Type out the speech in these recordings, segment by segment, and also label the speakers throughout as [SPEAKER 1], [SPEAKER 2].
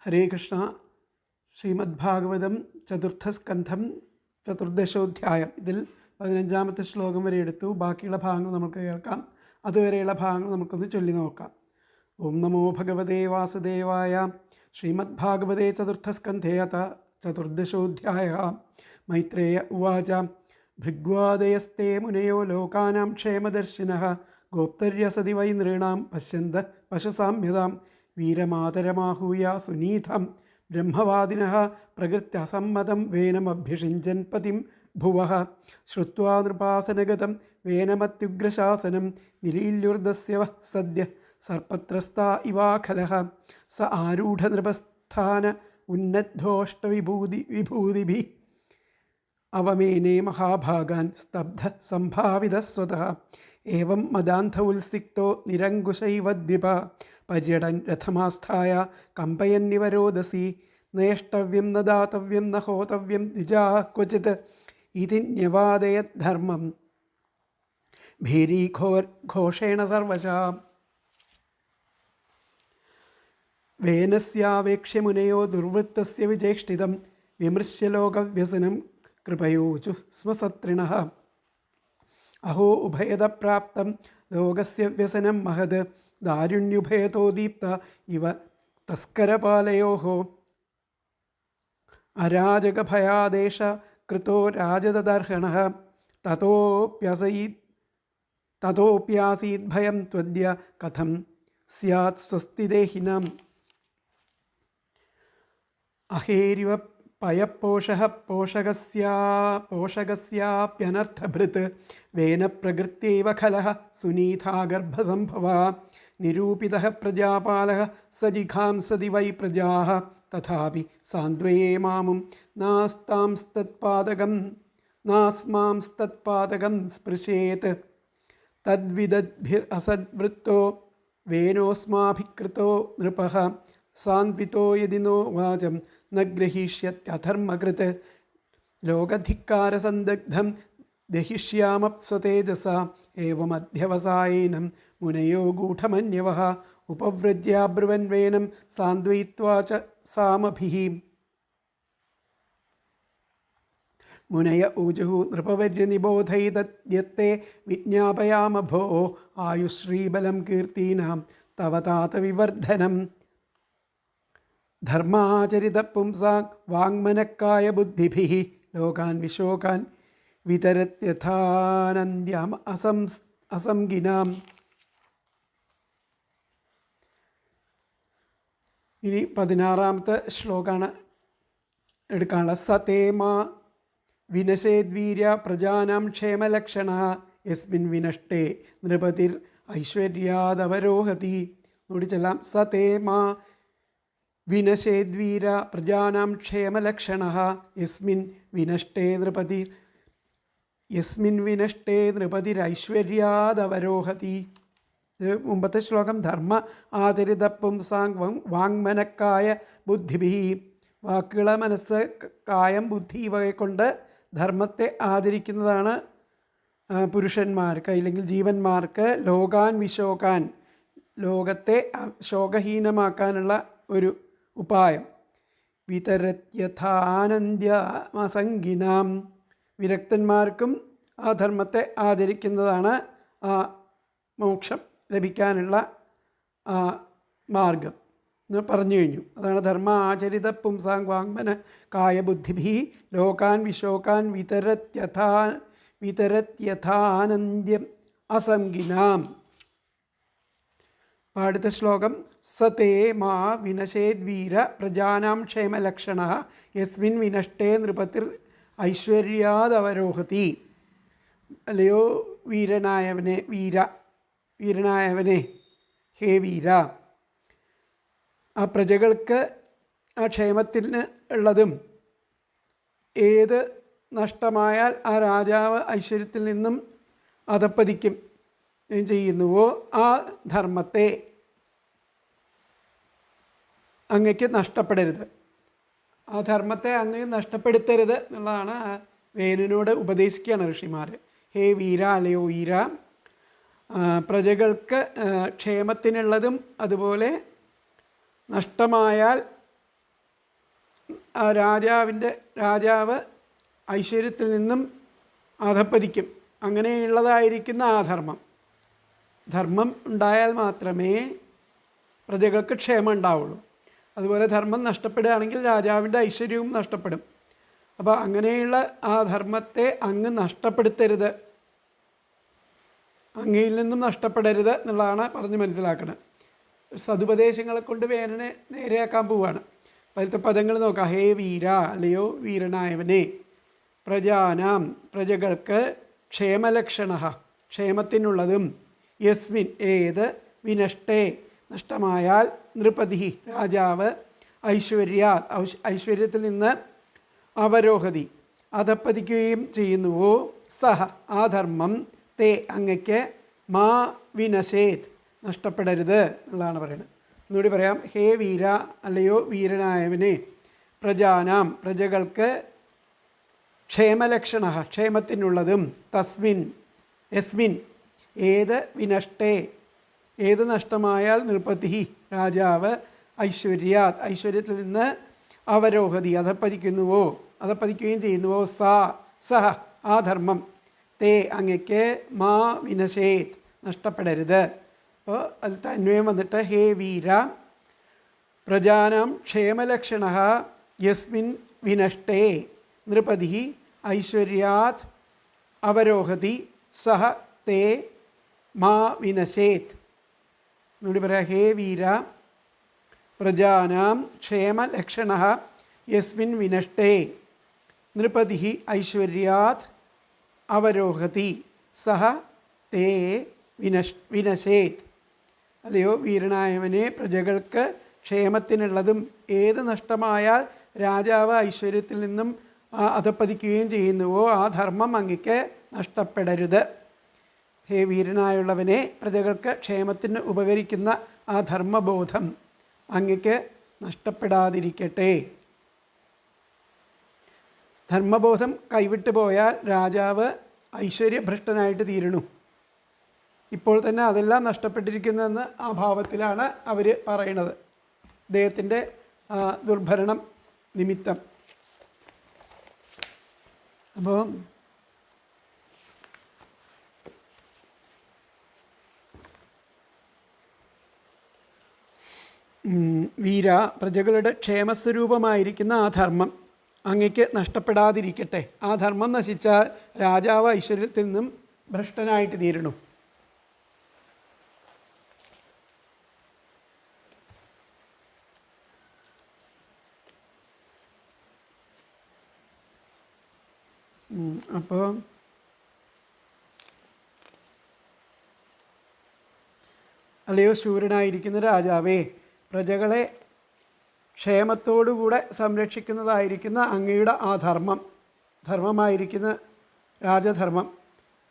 [SPEAKER 1] ഹരേ കൃഷ്ണ. ശ്രീമദ്ഭാഗവതം ചതുർത്ഥസ്കന്ധം ചതുർദശോധ്യായം. ഇതിൽ 15ാമത്തെ ശ്ലോകം വരെ എടുത്തു. ബാക്കിയുള്ള ഭാഗങ്ങൾ നമുക്ക് കേൾക്കാം. അതുവരെയുള്ള ഭാഗങ്ങൾ നമുക്കൊന്ന് ചൊല്ലി നോക്കാം. ഓം നമോ ഭഗവതേ വാസുദേവായ. ശ്രീമദ്ഭാഗവതേ ചതുർത്ഥസ്കന്ധേ അഥ ചതുർദശോധ്യായ. മൈത്രേയ ഉവാച. ഭൃഗ്വാദയസ്തേ മുനയോ ലോകാനാം ക്ഷേമദർശിനഃ ഗോപ്തര്യസതി വൈ നൃണാം പശ്യന്ത പശുസാമ്യതാം വീരമാതരമാഹൂയ സുനീതം ബ്രഹ്മവാദിനഃ പ്രകൃത്യസമ്മതം വേനമഭ്യഷിഞ്ചൻ പതിം ഭുവഃ ശ്രുത്വാ നൃപാസനഗതം വേനമത്യുഗ്രശാസനം നിലീല്യുർദസ്യ സദ്യ സർപ്പത്രസ്താ ഇവാഖലഃ സ ആരൂഢനൃപസ്ഥാന ഉന്നദ്ധോഷ്ടവിഭൂതിഭിः അവമേനേ മഹാഭാഗാൻ സ്തബ്ധ സംഭാവിതസ്വതഃ ഏവം മദാന്ധ ഉത്സിക്തോ നിരങ്കുശൈവദ്വിപ പര്യടൻ രഥമാസ്ഥായ കമ്പയന്നിവരോദസി നേഷ്ടവ്യം ന ദാതവ്യം ന ഹോതവ്യം ദ്വിജാ ക്വചിത് ഇതി ന്യവാദയത് ധർമ്മം ഭേരീഘോഷേണ സർവശാ. വേനസ്യാവേക്ഷ്യ മുനയോ ദുർവൃത്തസ്യ വിചേഷ്ടിതം വിമൃശ്യ ലോകവ്യസനം കൃപയോചു സ്മസത്രിണഃ അഹോ ഉഭയത പ്രാപ്തം ലോകസ്യ വ്യസനം മഹത് ദാരുണ്യുഭയതോ ദീപ്ത ഇവ തസ്കരപാലയോഃ അരാജകഭയാദേശ കൃതോ രാജദദർഹണഃ തതോപ്യാസീത് ഭയം ത്വദ്യ കഥം സ്യാത് സ്വസ്തിദേഹിനാം. അഹേരിവ പയപ്പോഷഃ പോഷകസ്യാപ്യനർത്ഥഭൃത് വേനപ്രകൃത്യൈവ ഖലഃ സുനീതാഗർഭസംഭവാ നിരൂപിതഃ പ്രജാപാലഃ സ ജിഘാംസതി വൈ പ്രജാഃ തഥാപി സാന്ത്വയേ മാമും നാസ്മാംസ്തത്പാദകം സ്പൃശേത് തദ്വിദദ്ഭിരസദ്വൃത്തോ വേനോസ്മാഭികൃതോ നൃപഃ സാന്ത്വിതോ യദി നോ വാചം ന ഗ്രഹീഷ്യത്യധർമ്മകൃത് ലോകധിക്കാരസന്ദഗ്ധം ദഹിഷ്യാമപ്സ്വതേജസാ ഏവമധ്യവസായേനം മുനയോ ഗൂഢമന്യവഃ ഉപവ്രജ്യാബ്രുവൻ വേനം സാന്ത്വയിത്വാ ച സാമഭിഃ. മുനയ ഊജുഃ നൃപവർയനിബോധൈതദ്യത്തെ വിജ്ഞാപയാമ ഭോ ആയുശ്രീബലം കീർത്തീനാം തവ താത വിവർദ്ധനം. ധർമാചരിത പുംസാം വാങ്മനക്കായ ബുദ്ധിഭിഃ ലോകാൻ വിശോകാൻ വിതരത്യഥാനന്ദ്യം അസംഗിനാം. ഇനി 16ാമത്തെ ശ്ലോകമാണ് എടുക്കാനുള്ള. സതേമാ വിനശേദ്വീര്യ പ്രജാനാം ക്ഷേമലക്ഷണഃ യസ്മിൻ വിനഷ്ടേ നൃപതിർ ഐശ്വര്യാദവരോഹതി. നോടിച്ചെല്ലാം. സതേമാ വിനശേദ്വീര പ്രജാനാം ക്ഷേമലക്ഷണഃ യസ്മിൻ വിനഷ്ടേ നൃപതിരൈശ്വര്യാദവരോഹതി. മുമ്പത്തെ ശ്ലോകം ധർമ്മ ആചരിത പുംസാം വാങ്മനക്കായ ബുദ്ധിഭിഃ. വാക്കുകളെ, മനസ്സ്, കായം, ബുദ്ധി ഇവയെ കൊണ്ട് ധർമ്മത്തെ ആചരിക്കുന്നതാണ് പുരുഷന്മാർക്ക് അല്ലെങ്കിൽ ജീവന്മാർക്ക്. ലോകാൻ വിശോകാൻ, ലോകത്തെ ശോകഹീനമാക്കാനുള്ള ഒരു ഉപായം. വിതരത്യഥാനന്ദ്യമസംഗിനാം, വിരക്തന്മാർക്കും ആ ധർമ്മത്തെ ആചരിക്കുന്നതാണ് ആ മോക്ഷം ലഭിക്കാനുള്ള മാർഗം എന്ന് പറഞ്ഞു കഴിഞ്ഞു. അതാണ് ധർമ്മ ആചരിത പുംസാം വാങ്മന കായബുദ്ധിഭിഃ ലോകാൻ വിശോകാൻ വിതരത്യഥാനന്ദ്യം അസംഗിനാം. അടുത്ത ശ്ലോകം. സതേ മാ വിനശേദ്വീര പ്രജാനാം ക്ഷേമലക്ഷണഃ യസ്മിൻ വിനഷ്ടേ നൃപതിർ ഐശ്വര്യാദവരോഹതി. അല്ലയോ വീരനായവനെ, ഹേ വീര, ആ പ്രജകൾക്ക് ആ ക്ഷേമത്തിന് ഉള്ളതും ഏത് നഷ്ടമായാൽ ആ രാജാവ് ഐശ്വര്യത്തിൽ നിന്നും അധപ്പതിക്കും ചെയ്യുന്നുവോ ആ ധർമ്മത്തെ അങ്ങയ്ക്ക് നഷ്ടപ്പെടരുത്, ആ ധർമ്മത്തെ അങ്ങ് നഷ്ടപ്പെടുത്തരുത് എന്നുള്ളതാണ് വേനനോട് ഉപദേശിക്കുകയാണ് ഋഷിമാർ. ഹേ വീര, അല്ലയോ വീര, പ്രജകൾക്ക് ക്ഷേമത്തിനുള്ളതും അതുപോലെ നഷ്ടമായാൽ രാജാവ് ഐശ്വര്യത്തിൽ നിന്നും അധപ്പതിക്കും. അങ്ങനെയുള്ളതായിരിക്കുന്ന ആ ധർമ്മം ഉണ്ടായാൽ മാത്രമേ പ്രജകൾക്ക് ക്ഷേമം ഉണ്ടാവുള്ളൂ. അതുപോലെ ധർമ്മം നഷ്ടപ്പെടുകയാണെങ്കിൽ രാജാവിൻ്റെ ഐശ്വര്യവും നഷ്ടപ്പെടും. അപ്പോൾ അങ്ങനെയുള്ള ആ ധർമ്മത്തെ അങ്ങ് നഷ്ടപ്പെടുത്തരുത്, അങ്ങയിൽ നിന്നും നഷ്ടപ്പെടരുത് എന്നുള്ളതാണ് പറഞ്ഞ് മനസ്സിലാക്കുന്നത്. സതുപദേശങ്ങളെ കൊണ്ട് വേനനെ നേരെയാക്കാൻ പോവുകയാണ്. അതിലത്തെ പദങ്ങൾ നോക്കാം. ഹേ വീര, അല്ലയോ വീരനായവനെ, പ്രജാനാം, പ്രജകൾക്ക്, ക്ഷേമലക്ഷണ, ക്ഷേമത്തിനുള്ളതും, യസ്മിൻ, ഏത്, വിനഷ്ടേ, നഷ്ടമായാൽ, നൃപതി, രാജാവ്, ഐശ്വര്യാത്, ഐശ്വര്യത്തിൽ നിന്ന്, അവരോഹതി, അധപ്പതിക്കുകയും ചെയ്യുന്നുവോ, സഹ, ആ ധർമ്മം, തേ, അങ്ങയ്ക്ക്, മാ വിനശേത്, നഷ്ടപ്പെടരുത് എന്നുള്ളതാണ് പറയുന്നത്. ഒന്നുകൂടി പറയാം. ഹേ വീര, അല്ലയോ വീരനായവനെ, പ്രജാനാം, പ്രജകൾക്ക്, ക്ഷേമലക്ഷണ, ക്ഷേമത്തിനുള്ളതും, തസ്മിൻ, യസ്മിൻ, ഏത്, വിനഷ്ടേ, ഏത് നഷ്ടമായാൽ, നൃപതി, രാജാവ്, ഐശ്വര്യാത്, ഐശ്വര്യത്തിൽ നിന്ന്, അവരോഹതി, അധപ്പതിക്കുകയും ചെയ്യുന്നുവോ, സഹ, ആ ധർമ്മം, തേ, അങ്ങയ്ക്ക്, മാ വിനശേത്, നഷ്ടപ്പെടരുത്. അപ്പോൾ അതിൽ അന്വയം വന്നിട്ട് ഹേ വീര, പ്രജാനാം ക്ഷേമലക്ഷണ, യസ്മിൻ വിനഷ്ടേ, നൃപതി, ഐശ്വര്യാത്, അവരോഹതി, സഹ, തേ, മാ വിനശേത്. എന്നുകൂടി പറയാം. ഹേ വീര, പ്രജാനാം ക്ഷേമലക്ഷണ, യസ്മിൻ വിനഷ്ടേ, നൃപതി, ഐശ്വര്യാത്, അവരോഹതി, സഹ, തേ, വിനശേത്. അല്ലയോ വീരനായവനെ, പ്രജകൾക്ക് ക്ഷേമത്തിനുള്ളതും, ഏത് നഷ്ടമായാൽ രാജാവ് ഐശ്വര്യത്തിൽ നിന്നും അധപ്പതിക്കുകയും ചെയ്യുന്നുവോ ആ ധർമ്മം അങ്ങയ്ക്ക് നഷ്ടപ്പെടരുത്. ഹേ വീരനായുള്ളവനെ, പ്രജകൾക്ക് ക്ഷേമത്തിന് ഉപകരിക്കുന്ന ആ ധർമ്മബോധം അങ്ങയ്ക്ക് നഷ്ടപ്പെടാതിരിക്കട്ടെ. ധർമ്മബോധം കൈവിട്ടു പോയാൽ രാജാവ് ഐശ്വര്യഭ്രഷ്ടനായിട്ട് തീരണു. ഇപ്പോൾ തന്നെ അതെല്ലാം നഷ്ടപ്പെട്ടിരിക്കുന്നതെന്ന് ആ ഭാവത്തിലാണ് അവർ പറയണത്, അദ്ദേഹത്തിൻ്റെ ദുർഭരണം നിമിത്തം. അപ്പോൾ വീര, പ്രജകളുടെ ക്ഷേമസ്വരൂപമായിരിക്കുന്ന ആ ധർമ്മം അങ്ങയ്ക്ക് നഷ്ടപ്പെടാതിരിക്കട്ടെ. ആ ധർമ്മം നശിച്ചാൽ രാജാവ് ഐശ്വര്യത്തിൽ നിന്നും ഭ്രഷ്ടനായിട്ട് തീരണു. അപ്പോൾ അല്ലയോ ശൂരനായിരിക്കുന്ന രാജാവേ, പ്രജകളെ ക്ഷേമത്തോടുകൂടെ സംരക്ഷിക്കുന്നതായിരിക്കുന്ന അങ്ങയുടെ ആ ധർമ്മമായിരിക്കുന്ന രാജധർമ്മം,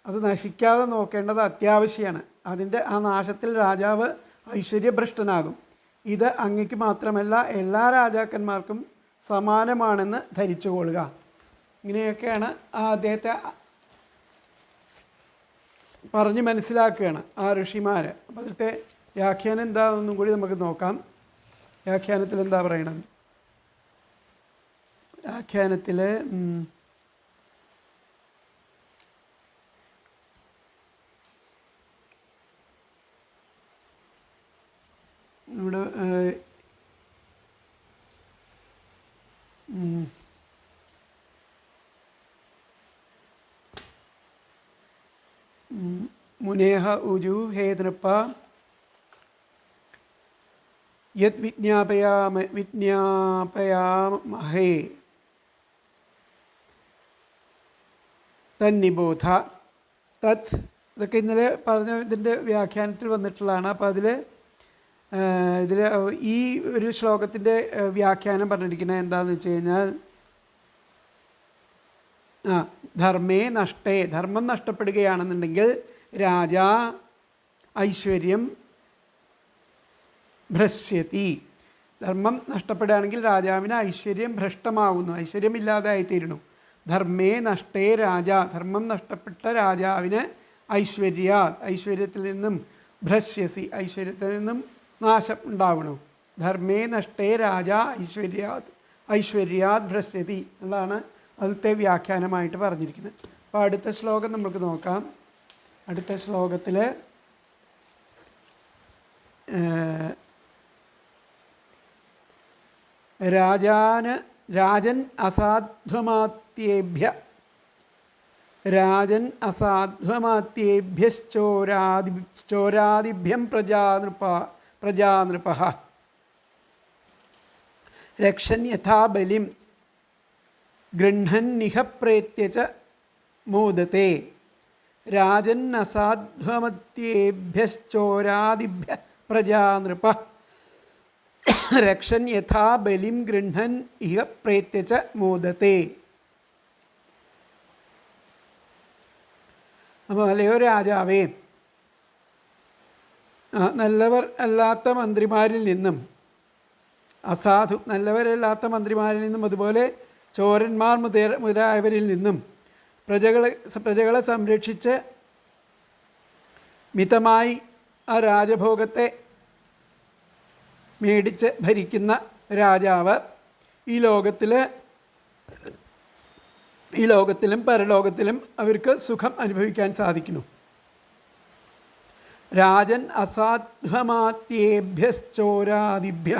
[SPEAKER 1] അത് നശിക്കാതെ നോക്കേണ്ടത് അത്യാവശ്യമാണ്. അതിൻ്റെ ആ നാശത്തിൽ രാജാവ് ഐശ്വര്യഭ്രഷ്ടനാകും. ഇത് അങ്ങയ്ക്ക് മാത്രമല്ല എല്ലാ രാജാക്കന്മാർക്കും സമാനമാണെന്ന് ധരിച്ചുകൊള്ളുക. ഇങ്ങനെയൊക്കെയാണ് അദ്ദേഹത്തെ പറഞ്ഞ് മനസ്സിലാക്കുകയാണ് ആ ഋഷിമാർ. അപ്പോൾ അതിലത്തെ വ്യാഖ്യാനം എന്താണെന്നും കൂടി നമുക്ക് നോക്കാം. വ്യാഖ്യാനത്തിൽ എന്താ പറയണം? വ്യാഖ്യാനത്തിൽ ഇവിടെ മുനേഹ ഉജു ഹേ നൃപ്പ യത് വിജ്ഞാപയാമഹേ തന്നിബോധ തത്. ഇതൊക്കെ ഇന്നലെ പറഞ്ഞ ഇതിൻ്റെ വ്യാഖ്യാനത്തിൽ വന്നിട്ടുള്ളതാണ്. അപ്പോൾ ഇതിൽ ഈ ഒരു ശ്ലോകത്തിൻ്റെ വ്യാഖ്യാനം പറഞ്ഞിരിക്കുന്നത് എന്താണെന്ന് വെച്ച് കഴിഞ്ഞാൽ, ധർമ്മേ നഷ്ടേ, ധർമ്മം നഷ്ടപ്പെടുകയാണെന്നുണ്ടെങ്കിൽ രാജാ ഐശ്വര്യം ഭ്രശ്യതി, ധർമ്മം നഷ്ടപ്പെടുകയാണെങ്കിൽ രാജാവിന് ഐശ്വര്യം ഭ്രഷ്ടമാവുന്നു, ഐശ്വര്യമില്ലാതായിത്തീരുന്നു. ധർമ്മേ നഷ്ടേ രാജ, ധർമ്മം നഷ്ടപ്പെട്ട രാജാവിന് ഐശ്വര്യത്തിൽ നിന്നും ഭ്രശ്യസി, ഐശ്വര്യത്തിൽ നിന്നും നാശം ഉണ്ടാവണു. ധർമ്മേ നഷ്ടേ രാജ ഐശ്വര്യാത്, ഐശ്വര്യാത് ഭ്രശ്യതി എന്നതാണ് അതിലത്തെ വ്യാഖ്യാനമായിട്ട് പറഞ്ഞിരിക്കുന്നത്. അപ്പോൾ അടുത്ത ശ്ലോകം നമുക്ക് നോക്കാം. അടുത്ത ശ്ലോകത്തിൽ രാജൻ അസാധ്വമാത്യേഭ്യശ്ചോരാദിഭ്യം പ്രജാനൃപഃ രക്ഷൻ യഥാ ബലിം ഗൃഹ്ണന്നിഹ പ്രേത്യ ച മോദത്തെ. രാജൻ അസാധ്വമത്യേഭ്യശ്ചോരാദിഭ്യ പ്രജാനൃപഃ രക്ഷൻ യഥാ ബലിം ഗൃഹ്ണൻ ഇഹ പ്രേത്യ ച മോദത്തെ. അപ്പോൾ അല്ലയോ രാജാവേ, നല്ലവർ അല്ലാത്ത മന്ത്രിമാരിൽ നിന്നും, നല്ലവരല്ലാത്ത മന്ത്രിമാരിൽ നിന്നും, അതുപോലെ ചോരന്മാർ മുതലായവരിൽ നിന്നും പ്രജകളെ സംരക്ഷിച്ച് മിതമായി ആ രാജഭോഗത്തെ മേടിച്ച് ഭരിക്കുന്ന രാജാവ് ഈ ലോകത്തിലും പരലോകത്തിലും അവർക്ക് സുഖം അനുഭവിക്കാൻ സാധിക്കുന്നു. രാജൻ അസാധ്വമാത്യേഭ്യശ്ചോരാദിഭ്യ,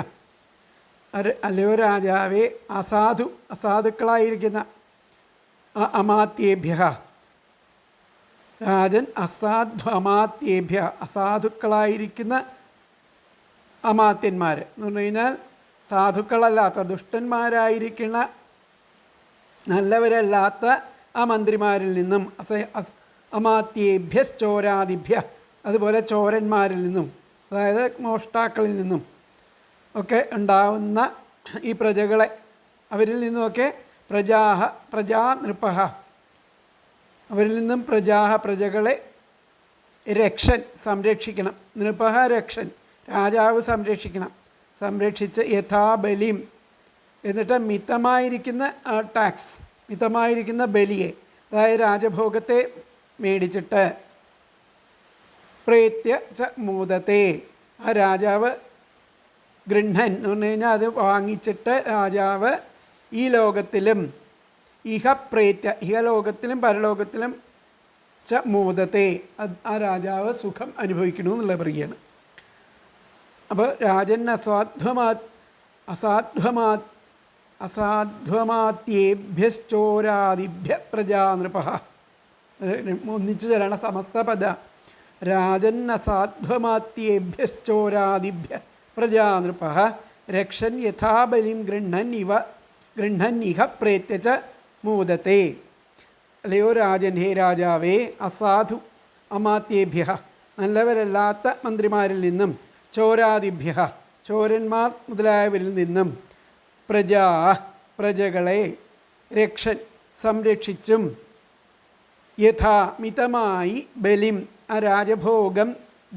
[SPEAKER 1] അല്ലയോ രാജാവേ, അസാധുക്കളായിരിക്കുന്ന അമാത്യേഭ്യ, രാജൻ അസാധ്വമാത്യേഭ്യ, അസാധുക്കളായിരിക്കുന്ന അമാത്യന്മാർ എന്ന് പറഞ്ഞു കഴിഞ്ഞാൽ സാധുക്കളല്ലാത്ത ദുഷ്ടന്മാരായിരിക്കുന്ന നല്ലവരല്ലാത്ത ആ മന്ത്രിമാരിൽ നിന്നും, അമാത്യേഭ്യശ്ചോരാദിഭ്യ, അതുപോലെ ചോരന്മാരിൽ നിന്നും, അതായത് മോഷ്ടാക്കളിൽ നിന്നും ഒക്കെ ഉണ്ടാവുന്ന ഈ പ്രജകളെ, അവരിൽ നിന്നുമൊക്കെ പ്രജാനൃപഃ, അവരിൽ നിന്നും പ്രജകളെ രക്ഷൻ സംരക്ഷിക്കണം. നൃപഃ രക്ഷൻ, രാജാവ് സംരക്ഷിക്കണം. സംരക്ഷിച്ച് യഥാബലിം, എന്നിട്ട് മിതമായിരിക്കുന്ന ടാക്സ്, മിതമായിരിക്കുന്ന ബലിയെ, അതായത് രാജഭോഗത്തെ മേടിച്ചിട്ട് പ്രേത്യ ച മോദത്തെ, ആ രാജാവ് ഗൃഹ്ണൻ എന്ന് പറഞ്ഞു കഴിഞ്ഞാൽ അത് വാങ്ങിച്ചിട്ട് രാജാവ് ഈ ലോകത്തിലും ഇഹലോകത്തിലും പരലോകത്തിലും ച മോദത്തെ, ആ രാജാവ് സുഖം അനുഭവിക്കണു എന്നുള്ളത് പറയുകയാണ്. അപ്പോൾ രാജൻ അസാധ്വമാത്യേഭ്യശ്ചോരാദിഭ്യ പ്രജാനൃപഃ, ഒന്നിച്ചു ചൊല്ലണ സമസ്ത പദ. രാജൻ അസാധ്വമാത്യേഭ്യശ്ചോരാദിഭ്യ പ്രജാനൃപഃ രക്ഷൻ യഥാബലിം ഗൃഹ്ണൻ ഇഹ പ്രേത്യ ച മോദത്തെ. അല്ലയോ രാജൻ, ഹേ രാജാവേ, അമാത്യേഭ്യ, നല്ലവരല്ലാത്ത മന്ത്രിമാരിൽ നിന്നും, ചോരാദിഭ്യ, ചോരന്മാർ മുതലായവരിൽ നിന്നും, പ്രജകളെ രക്ഷൻ സംരക്ഷിച്ചും, യഥാ മിതമായി ബലിം, ആ രാജഭോഗം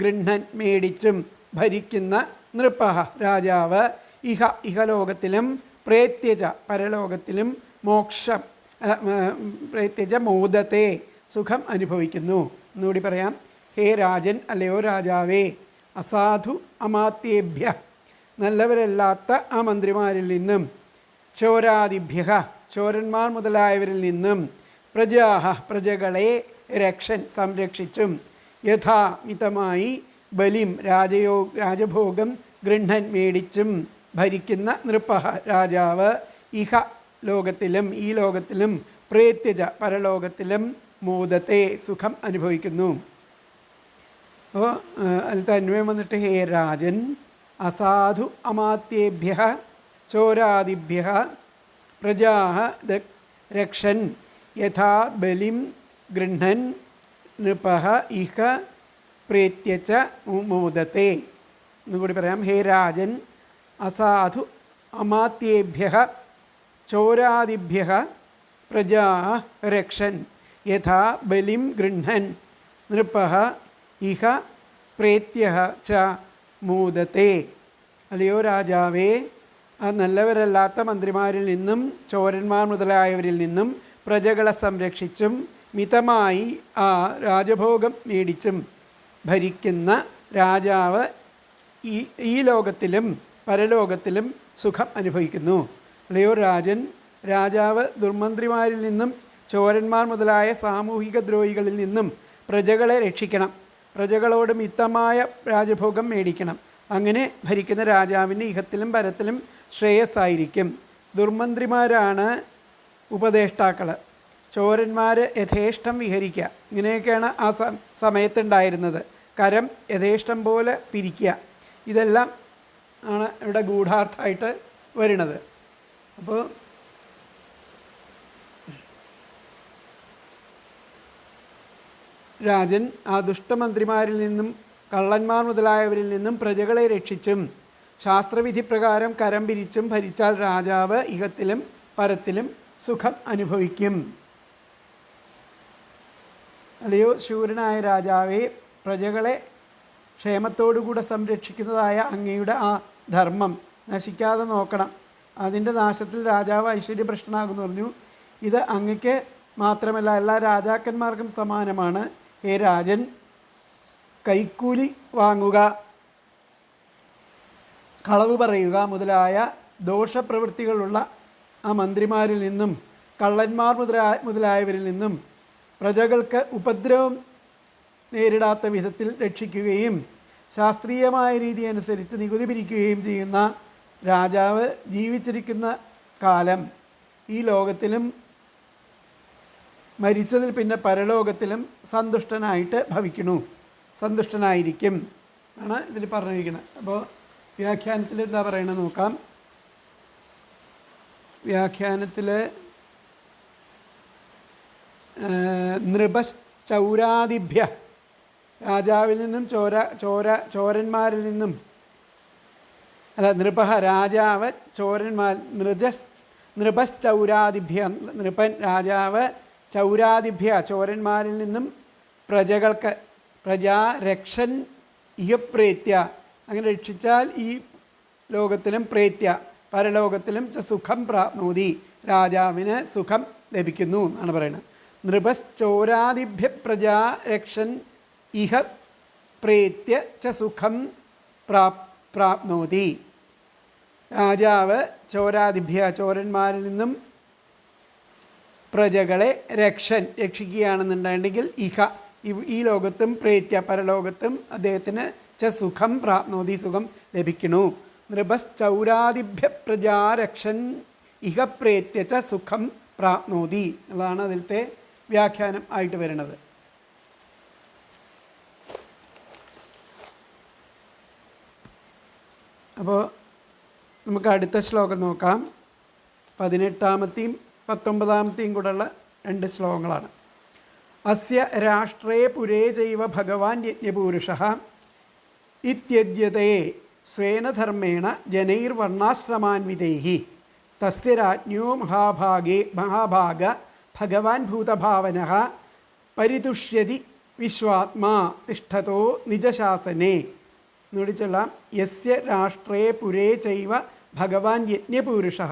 [SPEAKER 1] ഗൃഹ്ണൻ മേടിച്ചും ഭരിക്കുന്ന നൃപഃ രാജാവ്, ഇഹലോകത്തിലും പ്രേത്യജ പരലോകത്തിലും മോക്ഷം പ്രേത്യജ മോദത്തെ സുഖം അനുഭവിക്കുന്നു. എന്നുകൂടി പറയാം. ഹേ രാജൻ, അല്ലയോ രാജാവേ, അസാധു അമാത്യേഭ്യ, നല്ലവരല്ലാത്ത ആ മന്ത്രിമാരിൽ നിന്നും, ചോരാദിഭ്യ, ചോരന്മാർ മുതലായവരിൽ നിന്നും, പ്രജകളെ രക്ഷൻ സംരക്ഷിച്ചും, യഥാ മിതമായി ബലിം രാജഭോഗം ഗൃഹ്ണൻ മേടിച്ചും ഭരിക്കുന്ന നൃപഃ രാജാവ്, ഇഹ ലോകത്തിലും ഈ ലോകത്തിലും പ്രേത്യജ പരലോകത്തിലും മോദത്തെ സുഖം അനുഭവിക്കുന്നു. അപ്പോൾ അതിലത്തെ അന്വയം വന്നിട്ട് ഹേ രാജൻ അസാധു അമാത്യേഭ്യ ചോരാദിഭ്യ പ്രജാ രക്ഷൻ യഥാ ബലിം ഗൃഹ്ണൻ നൃപഃ ഇഹ പ്രേത്യ ച മോദത്തെ. എന്നുകൂടി പറയാം. ഹേ രാജൻ അസാധു അമാത്യേഭ്യ ചോരാദിഭ്യ പ്രജാ രക്ഷൻ യഥാ ബലിം ഗൃഹ്ണൻ നൃപഃ ഇഹ പ്രേത്യ ച മോദത്തെ. അല്ലയോ രാജാവേ, ആ നല്ലവരല്ലാത്ത മന്ത്രിമാരിൽ നിന്നും ചോരന്മാർ മുതലായവരിൽ നിന്നും പ്രജകളെ സംരക്ഷിച്ചും മിതമായി ആ രാജഭോഗം മേടിച്ചും ഭരിക്കുന്ന രാജാവ് ഈ ലോകത്തിലും പരലോകത്തിലും സുഖം അനുഭവിക്കുന്നു. അല്ലയോ രാജൻ, രാജാവ് ദുർമന്ത്രിമാരിൽ നിന്നും ചോരന്മാർ മുതലായ സാമൂഹിക ദ്രോഹികളിൽ നിന്നും പ്രജകളെ രക്ഷിക്കണം. പ്രജകളോട് മിതമായ രാജഭോഗം മേടിക്കണം. അങ്ങനെ ഭരിക്കുന്ന രാജാവിന് ഇഹത്തിലും പരത്തിലും ശ്രേയസ്സായിരിക്കും. ദുർമന്ത്രിമാരാണ് ഉപദേഷ്ടാക്കൾ, ചോരന്മാർ യഥേഷ്ടം വിഹരിക്കുക. ഇങ്ങനെയൊക്കെയാണ് ആ സമയത്തുണ്ടായിരുന്നത്. കരം യഥേഷ്ടം പോലെ പിരിക്കുക. ഇതെല്ലാം ആണ് ഇവിടെ ഗൂഢാർത്ഥമായിട്ട് വരുന്നത്. അപ്പോൾ രാജൻ ആ ദുഷ്ടമന്ത്രിമാരിൽ നിന്നും കള്ളന്മാർ മുതലായവരിൽ നിന്നും പ്രജകളെ രക്ഷിച്ചും ശാസ്ത്രവിധി പ്രകാരം കരം പിരിച്ചും ഭരിച്ചാൽ രാജാവ് ഇഹത്തിലും പരത്തിലും സുഖം അനുഭവിക്കും. അല്ലയോ ശൂരനായ രാജാവേ, പ്രജകളെ ക്ഷേമത്തോടുകൂടെ സംരക്ഷിക്കുന്നതായ അങ്ങയുടെ ആ ധർമ്മം നശിക്കാതെ നോക്കണം. അതിൻ്റെ നാശത്തിൽ രാജാവ് ഐശ്വര്യഭ്രഷ്ടനാകുന്നു പറഞ്ഞു. ഇത് അങ്ങയ്ക്ക് മാത്രമല്ല എല്ലാ രാജാക്കന്മാർക്കും സമാനമാണ്. ഹേ രാജൻ, കൈക്കൂലി വാങ്ങുക, കളവ് പറയുക മുതലായ ദോഷപ്രവൃത്തികളുള്ള ആ മന്ത്രിമാരിൽ നിന്നും കള്ളന്മാർ മുതലായവരിൽ നിന്നും പ്രജകൾക്ക് ഉപദ്രവം നേരിടാത്ത വിധത്തിൽ രക്ഷിക്കുകയും ശാസ്ത്രീയമായ രീതി അനുസരിച്ച് നികുതി പിരിക്കുകയും ചെയ്യുന്ന രാജാവ് ജീവിച്ചിരിക്കുന്ന കാലം ഈ ലോകത്തിലും മരിച്ചതിൽ പിന്നെ പരലോകത്തിലും സന്തുഷ്ടനായിരിക്കും ആണ് ഇതിൽ പറഞ്ഞിരിക്കുന്നത്. അപ്പോൾ വ്യാഖ്യാനത്തിൽ എന്താ പറയണത് നോക്കാം. വ്യാഖ്യാനത്തിൽ നൃപശ്ചൗരാദിഭ്യ, രാജാവിൽ നിന്നും ചോരന്മാരിൽ നിന്നും നൃപ രാജാവ് ചോരന്മാർ നൃപശ്ചൗരാദിഭ്യ, നൃപൻ രാജാവ് ചൗരാദിഭ്യ ചോരന്മാരിൽ നിന്നും പ്രജകൾക്ക് പ്രജാരക്ഷൻ ഇഹപ്രേത്യ, അങ്ങനെ രക്ഷിച്ചാൽ ഈ ലോകത്തിലും പ്രേത്യ പരലോകത്തിലും സുഖം പ്രാപ്നോതി, രാജാവിന് സുഖം ലഭിക്കുന്നു എന്നാണ് പറയുന്നത്. നൃപശ്ചോരാദിഭ്യ പ്രജാരക്ഷൻ ഇഹ പ്രേത്യ ച സുഖം പ്രാപ്നോതി. രാജാവ് ചോരാദിഭ്യ ചോരന്മാരിൽ നിന്നും പ്രജകളെ രക്ഷിക്കുകയാണെന്നുണ്ടെങ്കിൽ ഈ ലോകത്തും പ്രേത്യ പരലോകത്തും അദ്ദേഹത്തിന് സുഖം പ്രാപ്നോതി, സുഖം ലഭിക്കണു. നൃപശ്ചൗരാദിഭ്യ പ്രജാരക്ഷൻ ഇഹ പ്രേത്യ സുഖം പ്രാപ്നോതി അതാണ് അതിലത്തെ വ്യാഖ്യാനം ആയിട്ട് വരുന്നത്. അപ്പോൾ നമുക്ക് അടുത്ത ശ്ലോകം നോക്കാം. 18-ാമത്തെയും 19-ാമത്തെയും കൂടെയുള്ള 2 ശ്ലോകങ്ങളാണ്. അസ്യ രാഷ്ട്രേ പുരേ ചൈവ ഭഗവാൻ യജ്ഞപൂരുഷഃ ഇത്യജ്യതേ സ്വേന ധർമ്മേണ ജനൈർവർണ്ണാശ്രമാൻവിതൈഃ തസ്യ രാജ്ഞോ മഹാഭാഗ ഭഗവാൻ ഭൂതഭാവനഃ പരിതുഷ്യതി വിശ്വാത്മാ തിഷ്ഠതോ നിജശാസനേ. എന്നുകൂടി ചൊല്ലാം. യസ്യ രാഷ്ട്രേ പുരേ ചൈവ ഭഗവാൻ യജ്ഞപൂരുഷഃ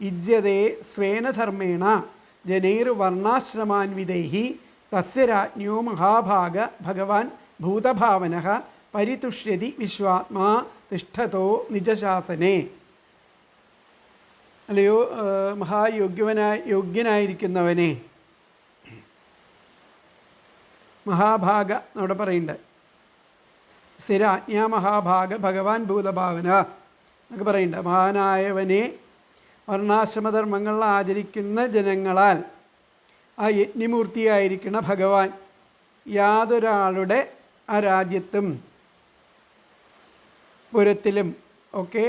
[SPEAKER 1] യുജ്യതേ സ്വേന ധർമ്മേണ ജനൈർവർണ്ണാശ്രമാൻവിതൈഃ തസ്യ രാജ്ഞോ മഹാഭാഗ ഭഗവാൻ ഭൂതഭാവനഃ പരിതുഷ്യതി വിശ്വാത്മാ തിഷ്ഠതോ നിജശാസനേ. അല്ലയോ യോഗ്യനായിരിക്കുന്നവനെ, മഹാഭാഗ അവിടെ പറയുന്നുണ്ട്. സ്ഥിരാജ്ഞാ മഹാഭാഗ ഭഗവാൻ ഭൂതഭാവന എന്നൊക്കെ പറയുന്നുണ്ട്. മഹാനായവനെ വർണ്ണാശ്രമധർമ്മങ്ങൾ ആചരിക്കുന്ന ജനങ്ങളാൽ ആ യജ്ഞമൂർത്തിയായിരിക്കുന്ന ഭഗവാൻ യാതൊരാളുടെ ആ രാജ്യത്തും പുരത്തിലും ഒക്കെ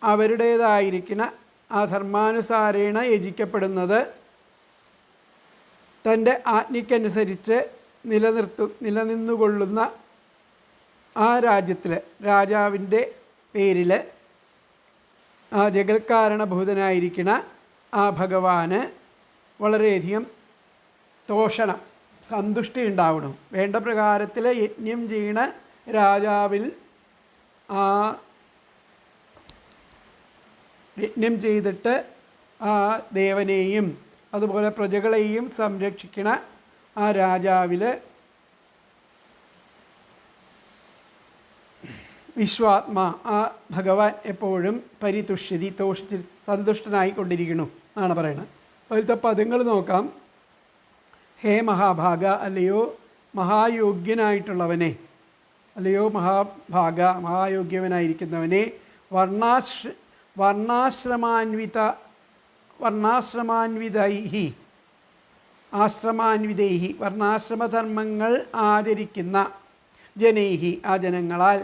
[SPEAKER 1] അവരുടേതായിരിക്കുന്ന ആ ധർമാനുസാരേണ യജിക്കപ്പെടുന്നത് തൻ്റെ ആജ്ഞയ്ക്കനുസരിച്ച് നിലനിന്നുകൊള്ളുന്ന ആ രാജ്യത്തിൽ രാജാവിൻ്റെ പേരിൽ ആ ജഗൽക്കാരണഭൂതനായിരിക്കുന്ന ആ ഭഗവാന് വളരെയധികം തോഷണം സന്തുഷ്ടി ഉണ്ടാവണം. വേണ്ട പ്രകാരത്തിൽ യജ്ഞം ചെയ്യണ രാജാവിൽ ആ യജ്ഞം ചെയ്തിട്ട് ആ ദേവനെയും അതുപോലെ പ്രജകളെയും സംരക്ഷിക്കണ ആ രാജാവിൽ വിശ്വാത്മാ ആ ഭഗവാൻ എപ്പോഴും പരിതുഷ്യതി തോഷിച്ച് സന്തുഷ്ടനായിക്കൊണ്ടിരിക്കുന്നു എന്നാണ് പറയുന്നത്. അതിലത്തെ പദങ്ങൾ നോക്കാം. ഹേ മഹാഭാഗ, അല്ലയോ മഹായോഗ്യനായിട്ടുള്ളവനെ, അല്ലയോ മഹായോഗ്യവനായിരിക്കുന്നവനെ, വർണ്ണാശ്രമാന്വിതൈഹി വർണ്ണാശ്രമധർമ്മങ്ങൾ ആചരിക്കുന്ന ജനൈഹി ആ ജനങ്ങളാൽ,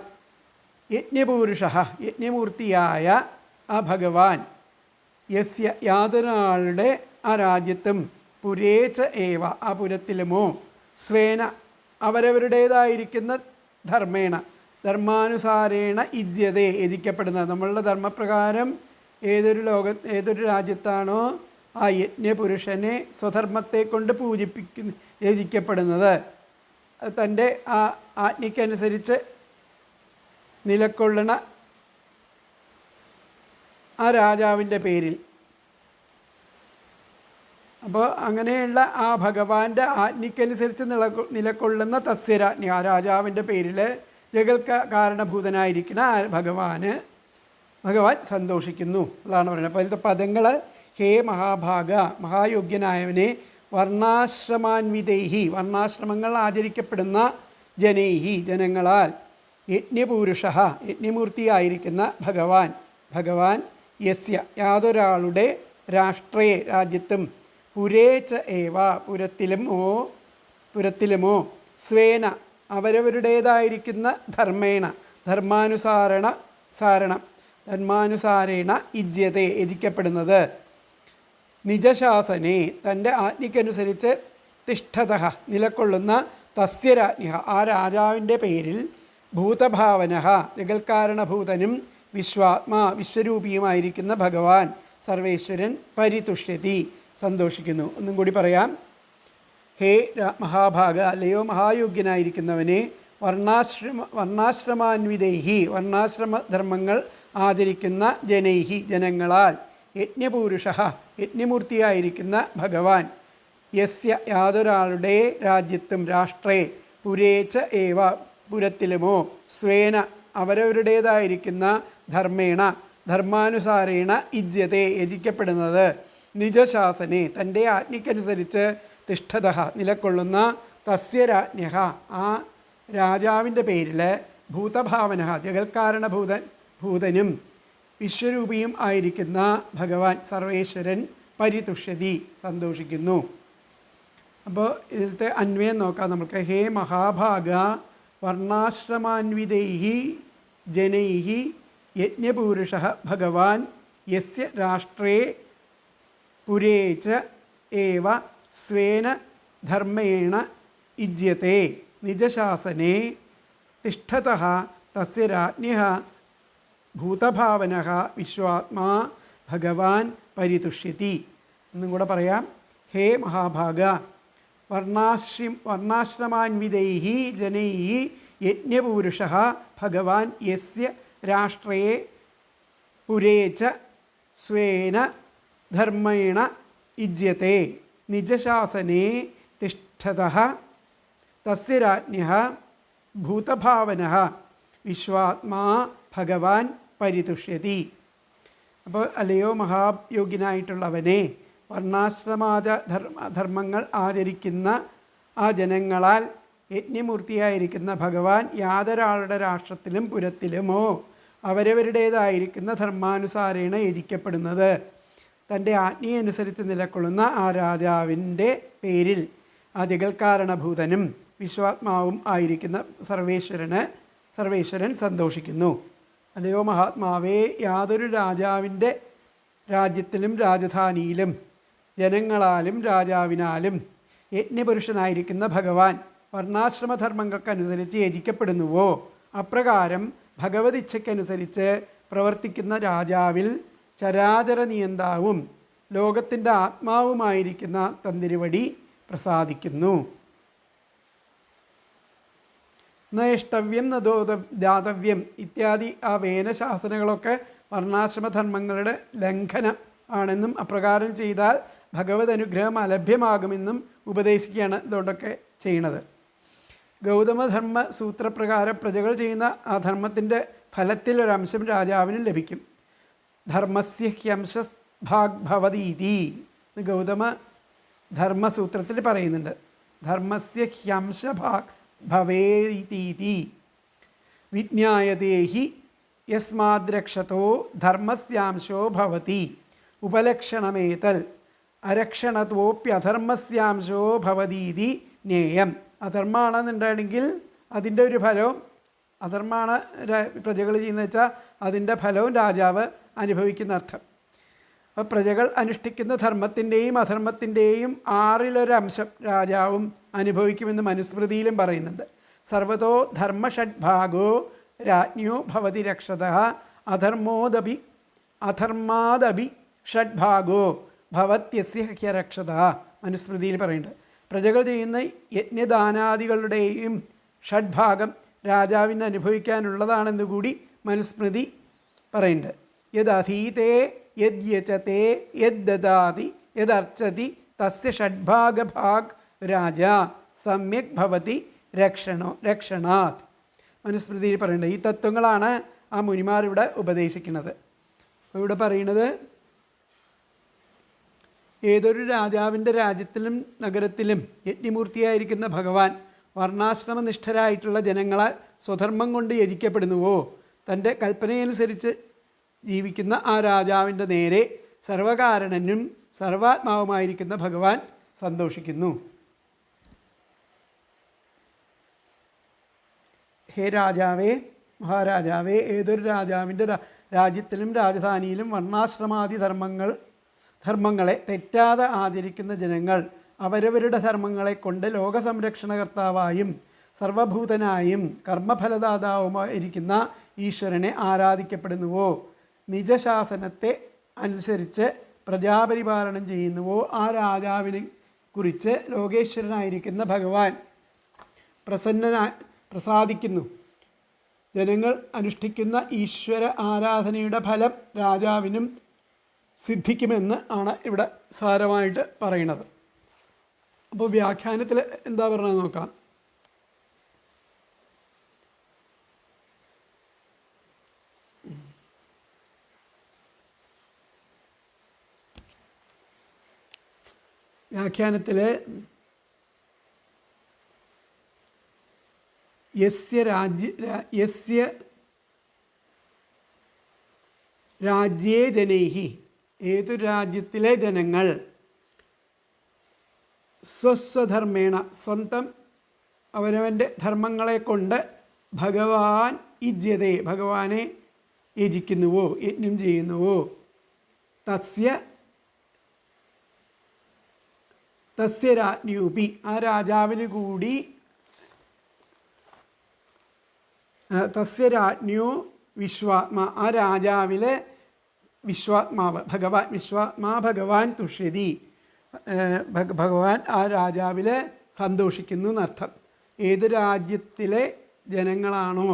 [SPEAKER 1] യജ്ഞപൂരുഷ യജ്ഞമൂർത്തിയായ ആ ഭഗവാൻ, യസ്യ യാതൊരാളുടെ ആ രാജ്യത്തും, പുരേച്ച ഏവ ആ പുരത്തിലുമോ, സ്വേന അവരവരുടേതായിരിക്കുന്ന ധർമ്മേണ ധർമാനുസാരേണ യുജ്യതേ യജിക്കപ്പെടുന്നത്. നമ്മളുടെ ധർമ്മപ്രകാരം ഏതൊരു രാജ്യത്താണോ ആ യജ്ഞപുരുഷനെ സ്വധർമ്മത്തെ കൊണ്ട് യജിക്കപ്പെടുന്നത്, തൻ്റെ ആ ആജ്ഞയ്ക്കനുസരിച്ച് നിലക്കൊള്ളുന്ന ആ രാജാവിൻ്റെ പേരിൽ. അപ്പോൾ അങ്ങനെയുള്ള ആ ഭഗവാന്റെ ആജ്ഞയ്ക്കനുസരിച്ച് നിലക്കൊള്ളുന്ന തസ്യരാജ്ഞ ആ രാജാവിൻ്റെ പേരിൽ ജഗൽക്ക് കാരണഭൂതനായിരിക്കുന്ന ഭഗവാൻ സന്തോഷിക്കുന്നു അതാണ് പറയുന്നത്. അപ്പോൾ ഇതിലത്തെ പദങ്ങൾ ഹേ മഹാഭാഗ മഹായോഗ്യനായവനെ, വർണ്ണാശ്രമാന്വിതൈഹി വർണ്ണാശ്രമങ്ങൾ ആചരിക്കപ്പെടുന്ന ജനൈഹി ജനങ്ങളാൽ, യജ്ഞപൂരുഷ യജ്ഞമൂർത്തിയായിരിക്കുന്ന ഭഗവാൻ യസ്യ യാതൊരാളുടെ രാഷ്ട്രേ രാജ്യത്തും, പുരേച്ച ഏവ പുരത്തിലുമോ, സ്വേന അവരവരുടേതായിരിക്കുന്ന ധർമ്മേണ ധർമാനുസാരേണ യുജ്യത്തെ യജിക്കപ്പെടുന്നത്, നിജശാസനെ തൻ്റെ ആജ്ഞയ്ക്കനുസരിച്ച്, തിഷ്ഠത നിലക്കൊള്ളുന്ന തസ്യ രാജ്ഞ ആ രാജാവിൻ്റെ പേരിൽ, ഭൂതഭാവന ജഗൽക്കാരണഭൂതനും വിശ്വാത്മാ വിശ്വരൂപിയുമായിരിക്കുന്ന ഭഗവാൻ സർവേശ്വരൻ പരിതുഷ്യതി സന്തോഷിക്കുന്നു. ഒന്നും കൂടി പറയാം. ഹേ മഹാഭാഗ അല്ലയോ മഹായോഗ്യനായിരിക്കുന്നവനെ, വർണ്ണാശ്രമാന്വിതൈഹി വർണ്ണാശ്രമധർമ്മങ്ങൾ ആചരിക്കുന്ന ജനൈഹി ജനങ്ങളാൽ, യജ്ഞപൂരുഷ യജ്ഞമൂർത്തിയായിരിക്കുന്ന ഭഗവാൻ, യസ്യ യാതൊരാളുടെ രാജ്യത്തും രാഷ്ട്രേ, പുരേച്ച ഏവ പുരത്തിലുമോ, സ്വേന അവരവരുടേതായിരിക്കുന്ന ധർമ്മേണ ധർമാനുസാരേണ യുജ്യത്തെ യജിക്കപ്പെടുന്നത്, നിജശാസനെ തൻ്റെ ആജ്ഞയ്ക്കനുസരിച്ച്, തിഷ്ഠത നിലക്കൊള്ളുന്ന തസ്യ രാജ്ഞ ആ രാജാവിൻ്റെ പേരിൽ, ഭൂതഭാവന ജഗൽക്കാരണഭൂതനും വിശ്വരൂപിയും ആയിരിക്കുന്ന ഭഗവാൻ സർവേശ്വരൻ പരിതുഷ്യതി സന്തോഷിക്കുന്നു. അപ്പോൾ ഇതിലത്തെ അന്വയം നോക്കാം നമുക്ക്. ഹേ മഹാഭാഗ വർണ്ണാശ്രമാന്വിതൈഹി ജനൈഹി യജ്ഞപൂരുഷ ഭഗവാൻ, യസ്യ രാഷ്ട്രേ പുരേച്ച ഏവ സ്വേന ധർമ്മേണ യുജ്യത്തെ, നിജശാസനെ തിഷ്ഠതഃ തസ്യ രാജ്ഞഃ ഭൂതഭാവനഃ വിശ്വാത്മാ ഭഗവാൻ പരിതുഷ്യതി. എന്നും കൂടെ പറയാം. ഹേ മഹാഭാഗ വർണ്ണാശ്രമാന്വിതൈഹി ജനൈഹി യജ്ഞപൂരുഷഃ ഭഗവാൻ, യസ്യ രാഷ്ട്രേ പുരേച്ച സ്വേന ധർമ്മേണ യുജ്യത്തെ, നിജശാസനെ തിഷ്ഠതഃ തസ്യ രാജ്ഞഃ ഭൂതഭാവനഃ വിശ്വാത്മാ ഭഗവാൻ പരിതുഷ്യതി. അപ്പോൾ അല്ലയോ മഹായോഗ്യനായിട്ടുള്ളവനെ, ധർമ്മങ്ങൾ ആചരിക്കുന്ന ആ ജനങ്ങളാൽ യജ്ഞമൂർത്തിയായിരിക്കുന്ന ഭഗവാൻ യാതൊരാളുടെ രാഷ്ട്രത്തിലും പുരത്തിലുമോ അവരവരുടേതായിരിക്കുന്ന ധർമാനുസാരേണ യജിക്കപ്പെടുന്നത്, തൻ്റെ ആജ്ഞയനുസരിച്ച് നിലകൊള്ളുന്ന ആ രാജാവിൻ്റെ പേരിൽ ആ ജഗൽക്കാരണഭൂതനും വിശ്വാത്മാവും ആയിരിക്കുന്ന സർവേശ്വരൻ സന്തോഷിക്കുന്നു. അല്ലയോ മഹാത്മാവേ, യാതൊരു രാജാവിൻ്റെ രാജ്യത്തിലും രാജധാനിയിലും ജനങ്ങളാലും രാജാവിനാലും യജ്ഞപുരുഷനായിരിക്കുന്ന ഭഗവാൻ വർണ്ണാശ്രമധർമ്മങ്ങൾക്കനുസരിച്ച് യജിക്കപ്പെടുന്നുവോ, അപ്രകാരം ഭഗവതിച്ഛയ്ക്കനുസരിച്ച് പ്രവർത്തിക്കുന്ന രാജാവിൽ ചരാചര നിയന്താവും ലോകത്തിൻ്റെ ആത്മാവുമായിരിക്കുന്ന തന്തിരുവടി പ്രസാദിക്കുന്നു. നഷ്ടവ്യം ദാതവ്യം ഇത്യാദി ആ വേദശാസനകളൊക്കെ വർണ്ണാശ്രമധർമ്മങ്ങളുടെ ലംഘനം ആണെന്നും അപ്രകാരം ചെയ്താൽ ഭഗവത് അനുഗ്രഹം അലഭ്യമാകുമെന്നും ഉപദേശിക്കുകയാണ് ഇതുകൊണ്ടൊക്കെ ചെയ്യണത്. ഗൗതമധർമ്മ സൂത്രപ്രകാരം പ്രജകൾ ചെയ്യുന്ന ആ ധർമ്മത്തിൻ്റെ ഫലത്തിൽ ഒരംശം രാജാവിനും ലഭിക്കും. ധർമ്മസ്യ ഹ്യംശ ഭാഗ് ഭവതീതി ഗൗതമ ധർമ്മസൂത്രത്തിൽ പറയുന്നുണ്ട്. ധർമ്മസ്യ ഹ്യംശ ഭാഗ് ഭവേതീതി വിജ്ഞായതേ ഹി യസ്മാദ്രക്ഷതോ ധർമ്മസ്യാംശോ ഭവതി ഉപലക്ഷണമേതൽ അരക്ഷണത്തോപ്യധർമ്മസ്യാംശോ ഭവതീതി ജ്ഞേയം. അധർമ്മമാണെന്നുണ്ടെങ്കിൽ അതിൻ്റെ ഒരു ഫലവും, അധർമ്മമാണ് പ്രജകൾ ചെയ്യുന്നത് വെച്ചാൽ അതിൻ്റെ ഫലവും രാജാവ് അനുഭവിക്കുന്ന അർത്ഥം. അപ്പോൾ പ്രജകൾ അനുഷ്ഠിക്കുന്ന ധർമ്മത്തിൻ്റെയും അധർമ്മത്തിൻ്റെയും 1/6 രാജാവും അനുഭവിക്കുമെന്ന് മനുസ്മൃതിയിലും പറയുന്നുണ്ട്. സർവതോ ധർമ്മഷഡ്ഭാഗോ രാജ്ഞോ ഭവതി രക്ഷതഃ അധർമാദപി ഷഡ്ഭാഗോ ഭവത്യസ്യ ഹ്യരക്ഷതഃ മനുസ്മൃതിയിൽ പറയുന്നുണ്ട്. പ്രജകൾ ചെയ്യുന്ന യജ്ഞദാനാദികളുടെയും ഷഡ്ഭാഗം രാജാവിന് അനുഭവിക്കാനുള്ളതാണെന്ന് കൂടി മനുസ്മൃതി പറയുന്നുണ്ട്. യദധീതേ യദ്യചതേ യദ്ദദാതി യദർച്ചതി തസ്യ ഷഡ്ഭാഗഭാഗ് രാജ സമ്യക് ഭവതി രക്ഷണാത് മനുസ്മൃതിയിൽ പറയുന്നുണ്ട്. ഈ തത്വങ്ങളാണ് ആ മുനിമാർ ഇവിടെ ഉപദേശിക്കുന്നത്. ഇവിടെ പറയുന്നത് ഏതൊരു രാജാവിൻ്റെ രാജ്യത്തിലും നഗരത്തിലും യജ്ഞമൂർത്തിയായിരിക്കുന്ന ഭഗവാൻ വർണ്ണാശ്രമനിഷ്ഠരായിട്ടുള്ള ജനങ്ങളാൽ സ്വധർമ്മം കൊണ്ട് യജിക്കപ്പെടുന്നുവോ തൻ്റെ കൽപ്പനയനുസരിച്ച് ജീവിക്കുന്ന ആ രാജാവിൻ്റെ നേരെ സർവകാരണനും സർവാത്മാവുമായിരിക്കുന്ന ഭഗവാൻ സന്തോഷിക്കുന്നു. ഹേ രാജാവേ, മഹാരാജാവേ, ഏതൊരു രാജാവിൻ്റെ രാജ്യത്തിലും രാജധാനിയിലും വർണ്ണാശ്രമാദി ധർമ്മങ്ങളെ തെറ്റാതെ ആചരിക്കുന്ന ജനങ്ങൾ അവരവരുടെ ധർമ്മങ്ങളെ കൊണ്ട് ലോകസംരക്ഷണകർത്താവായും സർവഭൂതനായും കർമ്മഫലദാതാവുമായിരിക്കുന്ന ഈശ്വരനെ ആരാധിക്കപ്പെടുന്നുവോ, നിജശാസനത്തെ അനുസരിച്ച് പ്രജാപരിപാലനം ചെയ്യുന്നുവോ ആ രാജാവിനെ കുറിച്ച് ലോകേശ്വരനായിരിക്കുന്ന ഭഗവാൻ പ്രസാദിക്കുന്നു. ജനങ്ങൾ അനുഷ്ഠിക്കുന്ന ഈശ്വര ആരാധനയുടെ ഫലം രാജാവിനും സിദ്ധിക്കുമെന്ന് ആണ് ഇവിടെ സാരമായിട്ട് പറയുന്നത്. അപ്പോൾ വ്യാഖ്യാനത്തിൽ എന്താ പറയുന്നത് നോക്കാം. വ്യാഖ്യാനത്തിൽ യസ്യ രാജ്യേ ജനൈഹി ഏതു രാജ്യത്തിലെ ജനങ്ങൾ സ്വസ്വധർമ്മേണ സ്വന്തം അവനവൻ്റെ ധർമ്മങ്ങളെ കൊണ്ട് ഭഗവാൻ യുജ്യതേ ഭഗവാനെ യജിക്കുന്നുവോ യജ്ഞം ചെയ്യുന്നുവോ തസ്യ രാജ്ഞൂപി ആ രാജാവിന് കൂടി തസ്യ രാജ്ഞോ വിശ്വാത്മാ ആ രാജാവിലെ വിശ്വാത്മാവ് ഭഗവാൻ തുഷ്യതി ഭഗവാൻ ആ രാജാവിൽ സന്തോഷിക്കുന്നു എന്നർത്ഥം. ഏത് രാജ്യത്തിലെ ജനങ്ങളാണോ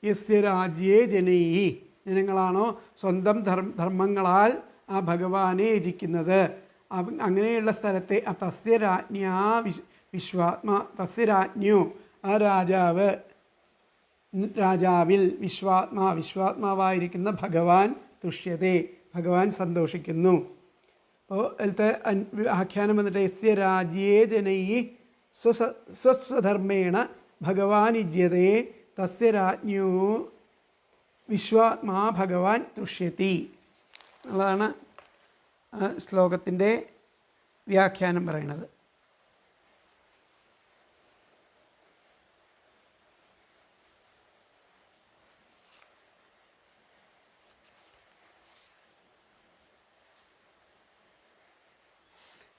[SPEAKER 1] യസ്യ രാജ്യേ ജനൈഹി ജനങ്ങളാണോ സ്വന്തം ധർമ്മങ്ങളാൽ ആ ഭഗവാനെ യജിക്കുന്നത് അങ്ങനെയുള്ള സ്ഥലത്തെ തസ്യ രാജ്ഞാ തസ്യ രാജ്ഞോ ആ രാജാവിൽ വിശ്വാത്മാവായിരിക്കുന്ന ഭഗവാൻ തുഷ്യതേ ഭഗവാൻ സന്തോഷിക്കുന്നു. അപ്പോൾ അതിലത്തെ ആഖ്യാനം വന്നിട്ട് യസ്യ രാജ്യേ ജനൈഹി സ്വസ്വധർമ്മേണ ഭഗവാൻ യുജ്യതേ തസ്യ രാജ്ഞോ വിശ്വാത്മാ ഭഗവാൻ തുഷ്യതി. അതാണ് ശ്ലോകത്തിൻ്റെ വ്യാഖ്യാനം പറയുന്നത്.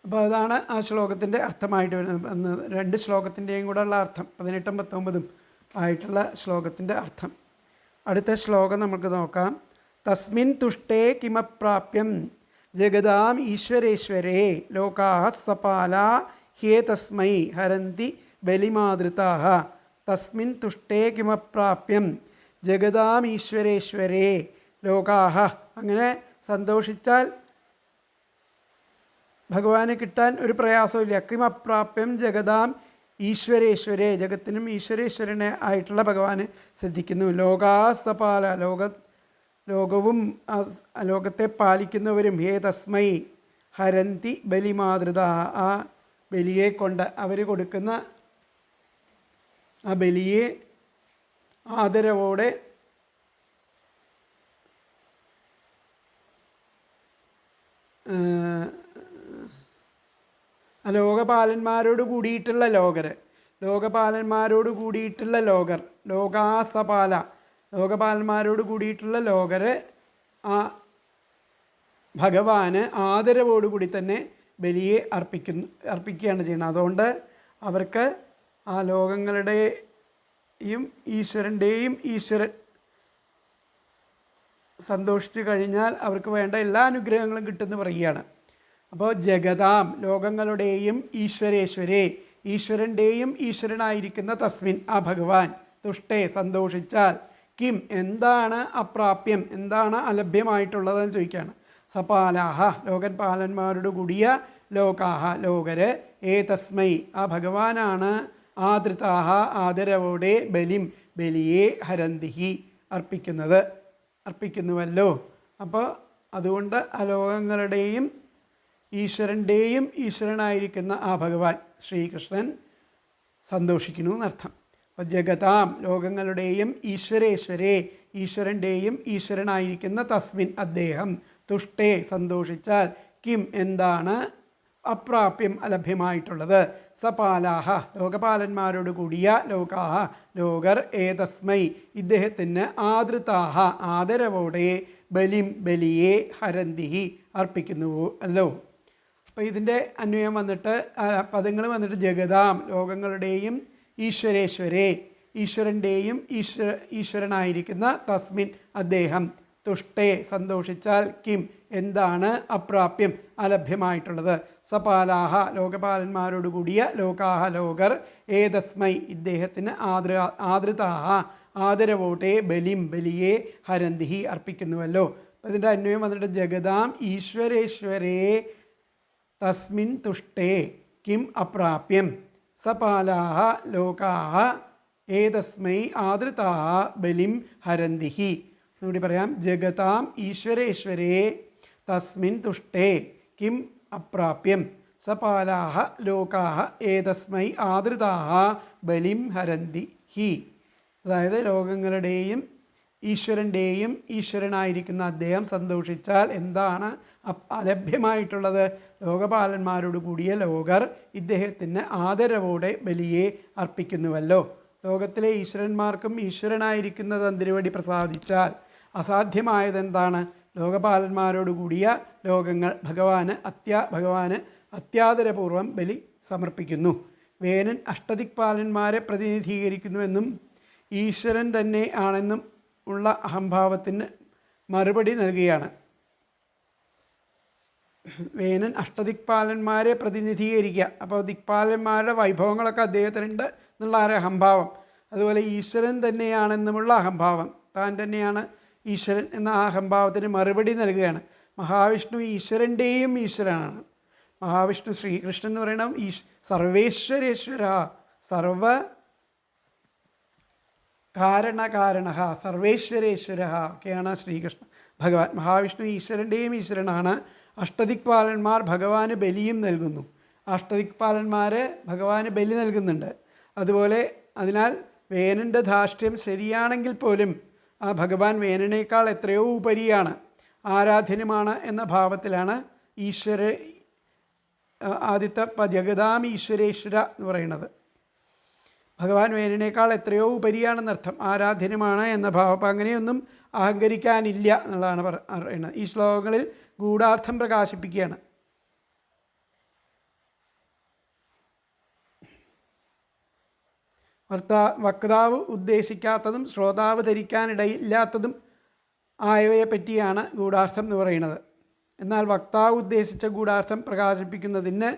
[SPEAKER 1] അപ്പോൾ അതാണ് ആ ശ്ലോകത്തിൻ്റെ അർത്ഥമായിട്ട് വരുന്നത്. 2 ശ്ലോകത്തിൻ്റെയും കൂടെ ഉള്ള അർത്ഥം 18ഉം 19ഉം ആയിട്ടുള്ള ശ്ലോകത്തിൻ്റെ അർത്ഥം. അടുത്ത ശ്ലോകം നമുക്ക് നോക്കാം. തസ്മിൻ തുഷ്ടേ കിമപ്രാപ്യം ജഗതാം ഈശ്വരേശ്വരേ ലോകാഃ സപാലാ ഹ്യേതസ്മൈ ഹരന്തി ബലിമാതൃതാഃ. തസ്മിൻ തുഷ്ടേ കിമപ്രാപ്യം ജഗതാം ഈശ്വരേശ്വരേ ലോകാഃ. അങ്ങനെ സന്തോഷിച്ചാൽ ഭഗവാനെ കിട്ടാൻ ഒരു പ്രയാസമില്ല. കിമപ്രാപ്യം ജഗതാം ഈശ്വരേശ്വരെ, ജഗത്തിനും ഈശ്വരേശ്വരനെ ആയിട്ടുള്ള ഭഗവാന് ശ്രദ്ധിക്കുന്നു. ലോകാസപാല, ലോകവും ലോകത്തെ പാലിക്കുന്നവരും ഹേ തസ്മൈ ഹരന്തി ബലിമാതൃത, ആ ബലിയെ കൊണ്ട് അവർ കൊടുക്കുന്ന ആ ബലിയെ ആദരവോടെ ലോകപാലന്മാരോട് കൂടിയിട്ടുള്ള ലോകപാലന്മാരോട് കൂടിയിട്ടുള്ള ലോകാസപാല, ലോകപാലന്മാരോട് കൂടിയിട്ടുള്ള ആ ഭഗവാന് ആദരവോടുകൂടി തന്നെ ബലിയെ അർപ്പിക്കുകയാണ് ചെയ്യുന്നത്. അതുകൊണ്ട് അവർക്ക് ആ ലോകങ്ങളുടെയും ഈശ്വരൻ സന്തോഷിച്ചു കഴിഞ്ഞാൽ അവർക്ക് വേണ്ട എല്ലാ അനുഗ്രഹങ്ങളും കിട്ടുമെന്ന് പറയുകയാണ്. അപ്പോൾ ജഗതാം, ലോകങ്ങളുടെയും ഈശ്വരേശ്വരെ, ഈശ്വരൻ്റെയും ഈശ്വരനായിരിക്കുന്ന തസ്മിൻ, ആ ഭഗവാൻ, തുഷ്ടേ, സന്തോഷിച്ചാൽ, കിം, എന്താണ് അപ്രാപ്യം, എന്താണ് അലഭ്യമായിട്ടുള്ളതെന്ന് ചോദിക്കുകയാണ്. സപാലാഹ, ലോകപാലന്മാരോട് കൂടിയ ലോകാഹ, ലോകര്, തസ്മൈ, ആ ഭഗവാനാണ്, ആദൃതാഹ, ആദരവോടെ, ബലിയെ ഹരന്തിഹി, അർപ്പിക്കുന്നുവല്ലോ. അപ്പോൾ അതുകൊണ്ട് ആ ലോകങ്ങളുടെയും ഈശ്വരൻ്റെയും ഈശ്വരനായിരിക്കുന്ന ആ ഭഗവാൻ ശ്രീകൃഷ്ണൻ സന്തോഷിക്കുന്നു എന്നർത്ഥം. അപ്പോൾ ജഗതാം, ലോകങ്ങളുടെയും ഈശ്വരേശ്വരെ, ഈശ്വരൻ്റെയും ഈശ്വരനായിരിക്കുന്ന തസ്മിൻ, അദ്ദേഹം, തുഷ്ടേ, സന്തോഷിച്ചാൽ, കിം, എന്താണ് അപ്രാപ്യം, അലഭ്യമായിട്ടുള്ളത്, സപാലാഹ, ലോകപാലന്മാരോട് കൂടിയ ലോകാഹ, ലോകർ, തസ്മൈ, ഇദ്ദേഹത്തിന്, ആദൃതാഹ, ആദരവോടെ, ബലിയെ ഹരന്തിഹി, അർപ്പിക്കുന്നുവോ അല്ലോ. അപ്പോൾ ഇതിൻ്റെ അന്വയം വന്നിട്ട് പദങ്ങൾ വന്നിട്ട് ജഗതാം, ലോകങ്ങളുടെയും ഈശ്വരേശ്വരെ, ഈശ്വരൻ്റെയും ഈശ്വരനായിരിക്കുന്ന തസ്മിൻ, അദ്ദേഹം, തുഷ്ടേ, സന്തോഷിച്ചാൽ, കിം, എന്താണ് അപ്രാപ്യം, അലഭ്യമായിട്ടുള്ളത്, സപാലാഹ, ലോകപാലന്മാരോട് കൂടിയ ലോകാഹ, ലോകർ, തസ്മൈ, ഇദ്ദേഹത്തിന്, ആദൃതാഹ, ആദരവോട്ടെ, ബലിയെ ഹരന്തിഹി, അർപ്പിക്കുന്നുവല്ലോ. അപ്പോൾ ഇതിൻ്റെ അന്വയം വന്നിട്ട് ജഗതാം ഈശ്വരേശ്വരേ തസ്മിൻ തുഷ്ടേ കിം അപ്രാപ്യം സപാലാഹ ലോകാഹ ഏതസ്മൈ ആദൃതാഹ ബലിം ഹരന്തിഹി. കൂടി പറയാം, ജഗതാം ഈശ്വരേശ്വരേ തസ്മിൻ തുഷ്ടേ കിം അപ്രാപ്യം സപാലാഹ ലോകാഹ ഏതസ്മൈ ആദൃതാഹ ബലിം ഹരന്തിഹി. അതായത് ലോകങ്ങളുടെയും ഈശ്വരൻ്റെയും ഈശ്വരനായിരിക്കുന്ന അദ്ദേഹം സന്തോഷിച്ചാൽ എന്താണ് അലഭ്യമായിട്ടുള്ളത്? ലോകപാലന്മാരോട് കൂടിയ ലോകർ ഇദ്ദേഹത്തിന് ആദരവോടെ ബലിയെ അർപ്പിക്കുന്നുവല്ലോ. ലോകത്തിലെ ഈശ്വരന്മാർക്കും ഈശ്വരനായിരിക്കുന്ന തന്ത്രിവടി പ്രസാദിച്ചാൽ അസാധ്യമായതെന്താണ്? ലോകപാലന്മാരോട് കൂടിയ ലോകങ്ങൾ ഭഗവാന് അത്യാദരപൂർവം ബലി സമർപ്പിക്കുന്നു. വേനൻ അഷ്ടദിക്പാലന്മാരെ പ്രതിനിധീകരിക്കുന്നുവെന്നും ഈശ്വരൻ തന്നെ ആണെന്നും ഉള്ള അഹംഭാവത്തിന് മറുപടി നൽകുകയാണ്. വേനൻ അഷ്ടദിക്പാലന്മാരെ പ്രതിനിധീകരിക്കുക. അപ്പോൾ ദിക്പാലന്മാരുടെ വൈഭവങ്ങളൊക്കെ അദ്ദേഹത്തിനുണ്ട് എന്നുള്ള ആ അഹംഭാവം, അതുപോലെ ഈശ്വരൻ തന്നെയാണെന്നുമുള്ള അഹംഭാവം, താൻ തന്നെയാണ് ഈശ്വരൻ എന്ന ആ അഹംഭാവത്തിന് മറുപടി നൽകുകയാണ്. മഹാവിഷ്ണു ഈശ്വരൻ്റെയും ഈശ്വരനാണ്. മഹാവിഷ്ണു ശ്രീകൃഷ്ണൻ എന്ന് പറയണം സർവേശ്വരേശ്വര, സർവ കാരണ സർവേശ്വരേശ്വര ഒക്കെയാണ് ശ്രീകൃഷ്ണ ഭഗവാൻ. മഹാവിഷ്ണു ഈശ്വരൻ്റെയും ഈശ്വരനാണ്. അഷ്ടദിക്പാലന്മാർ ഭഗവാന് ബലിയും നൽകുന്നു. അഷ്ടദിക്പാലന്മാർ ഭഗവാന് ബലി നൽകുന്നുണ്ട്. അതുപോലെ അതിനാൽ വേനൻ്റെ ധാർഷ്ട്യം ശരിയാണെങ്കിൽ പോലും ആ ഭഗവാൻ വേനനേക്കാൾ എത്രയോ ഉപരിയാണ്, ആരാധ്യനുമാണ് എന്ന ഭാവത്തിലാണ് ആദിത്യ ജഗതാം ഈശ്വരേശ്വര എന്ന് പറയുന്നത്. ഭഗവാൻ വേനനേക്കാൾ എത്രയോ ഉപരിയാണെന്നർത്ഥം, ആരാധ്യനുമാണ് എന്ന ഭാവം. അപ്പം അങ്ങനെയൊന്നും അഹങ്കരിക്കാനില്ല എന്നുള്ളതാണ് പറയുന്നത്. ഈ ശ്ലോകങ്ങളിൽ ഗൂഢാർത്ഥം പ്രകാശിപ്പിക്കുകയാണ്. വക്താവ് ഉദ്ദേശിക്കാത്തതും ശ്രോതാവ് ധരിക്കാനിടയില്ലാത്തതും ആയവയെ പറ്റിയാണ് ഗൂഢാർത്ഥം എന്ന് പറയുന്നത്. എന്നാൽ വക്താവ് ഉദ്ദേശിച്ച ഗൂഢാർത്ഥം പ്രകാശിപ്പിക്കുന്നതിന്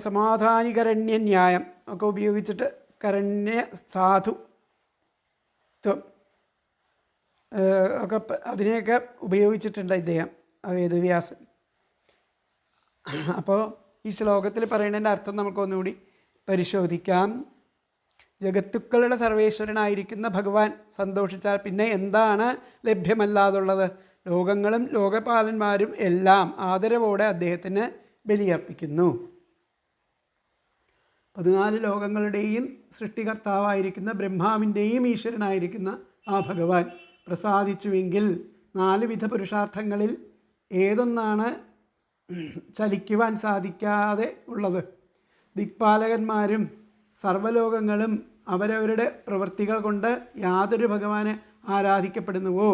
[SPEAKER 1] സമാധാനികരണ്യ ന്യായം ഒക്കെ ഉപയോഗിച്ചിട്ട് കരണ്യ സാധുത്വം ഒക്കെ അതിനെയൊക്കെ ഉപയോഗിച്ചിട്ടുണ്ട് ഇദ്ദേഹം വേദവ്യാസൻ. അപ്പോൾ ഈ ശ്ലോകത്തിൽ പറയുന്നതിൻ്റെ അർത്ഥം നമുക്കൊന്നുകൂടി പരിശോധിക്കാം. ജഗത്തുക്കളുടെ സർവേശ്വരനായിരിക്കുന്ന ഭഗവാൻ സന്തോഷിച്ചാൽ പിന്നെ എന്താണ് ലഭ്യമല്ലാതുള്ളത്? ലോകങ്ങളും ലോകപാലന്മാരും എല്ലാം ആദരവോടെ അദ്ദേഹത്തിന് ബലിയർപ്പിക്കുന്നു. 14 ലോകങ്ങളുടെയും സൃഷ്ടികർത്താവായിരിക്കുന്ന ബ്രഹ്മാവിൻ്റെയും ഈശ്വരനായിരിക്കുന്ന ആ ഭഗവാൻ പ്രസാദിച്ചുവെങ്കിൽ 4 വിധ പുരുഷാർത്ഥങ്ങളിൽ ഏതൊന്നാണ് ചലിക്കുവാൻ സാധിക്കാതെ ഉള്ളത്? ദിക്പാലകന്മാരും സർവ്വലോകങ്ങളും അവരവരുടെ പ്രവൃത്തികൾ കൊണ്ട് യാതൊരു ഭഗവാനെ ആരാധിക്കപ്പെടുന്നുവോ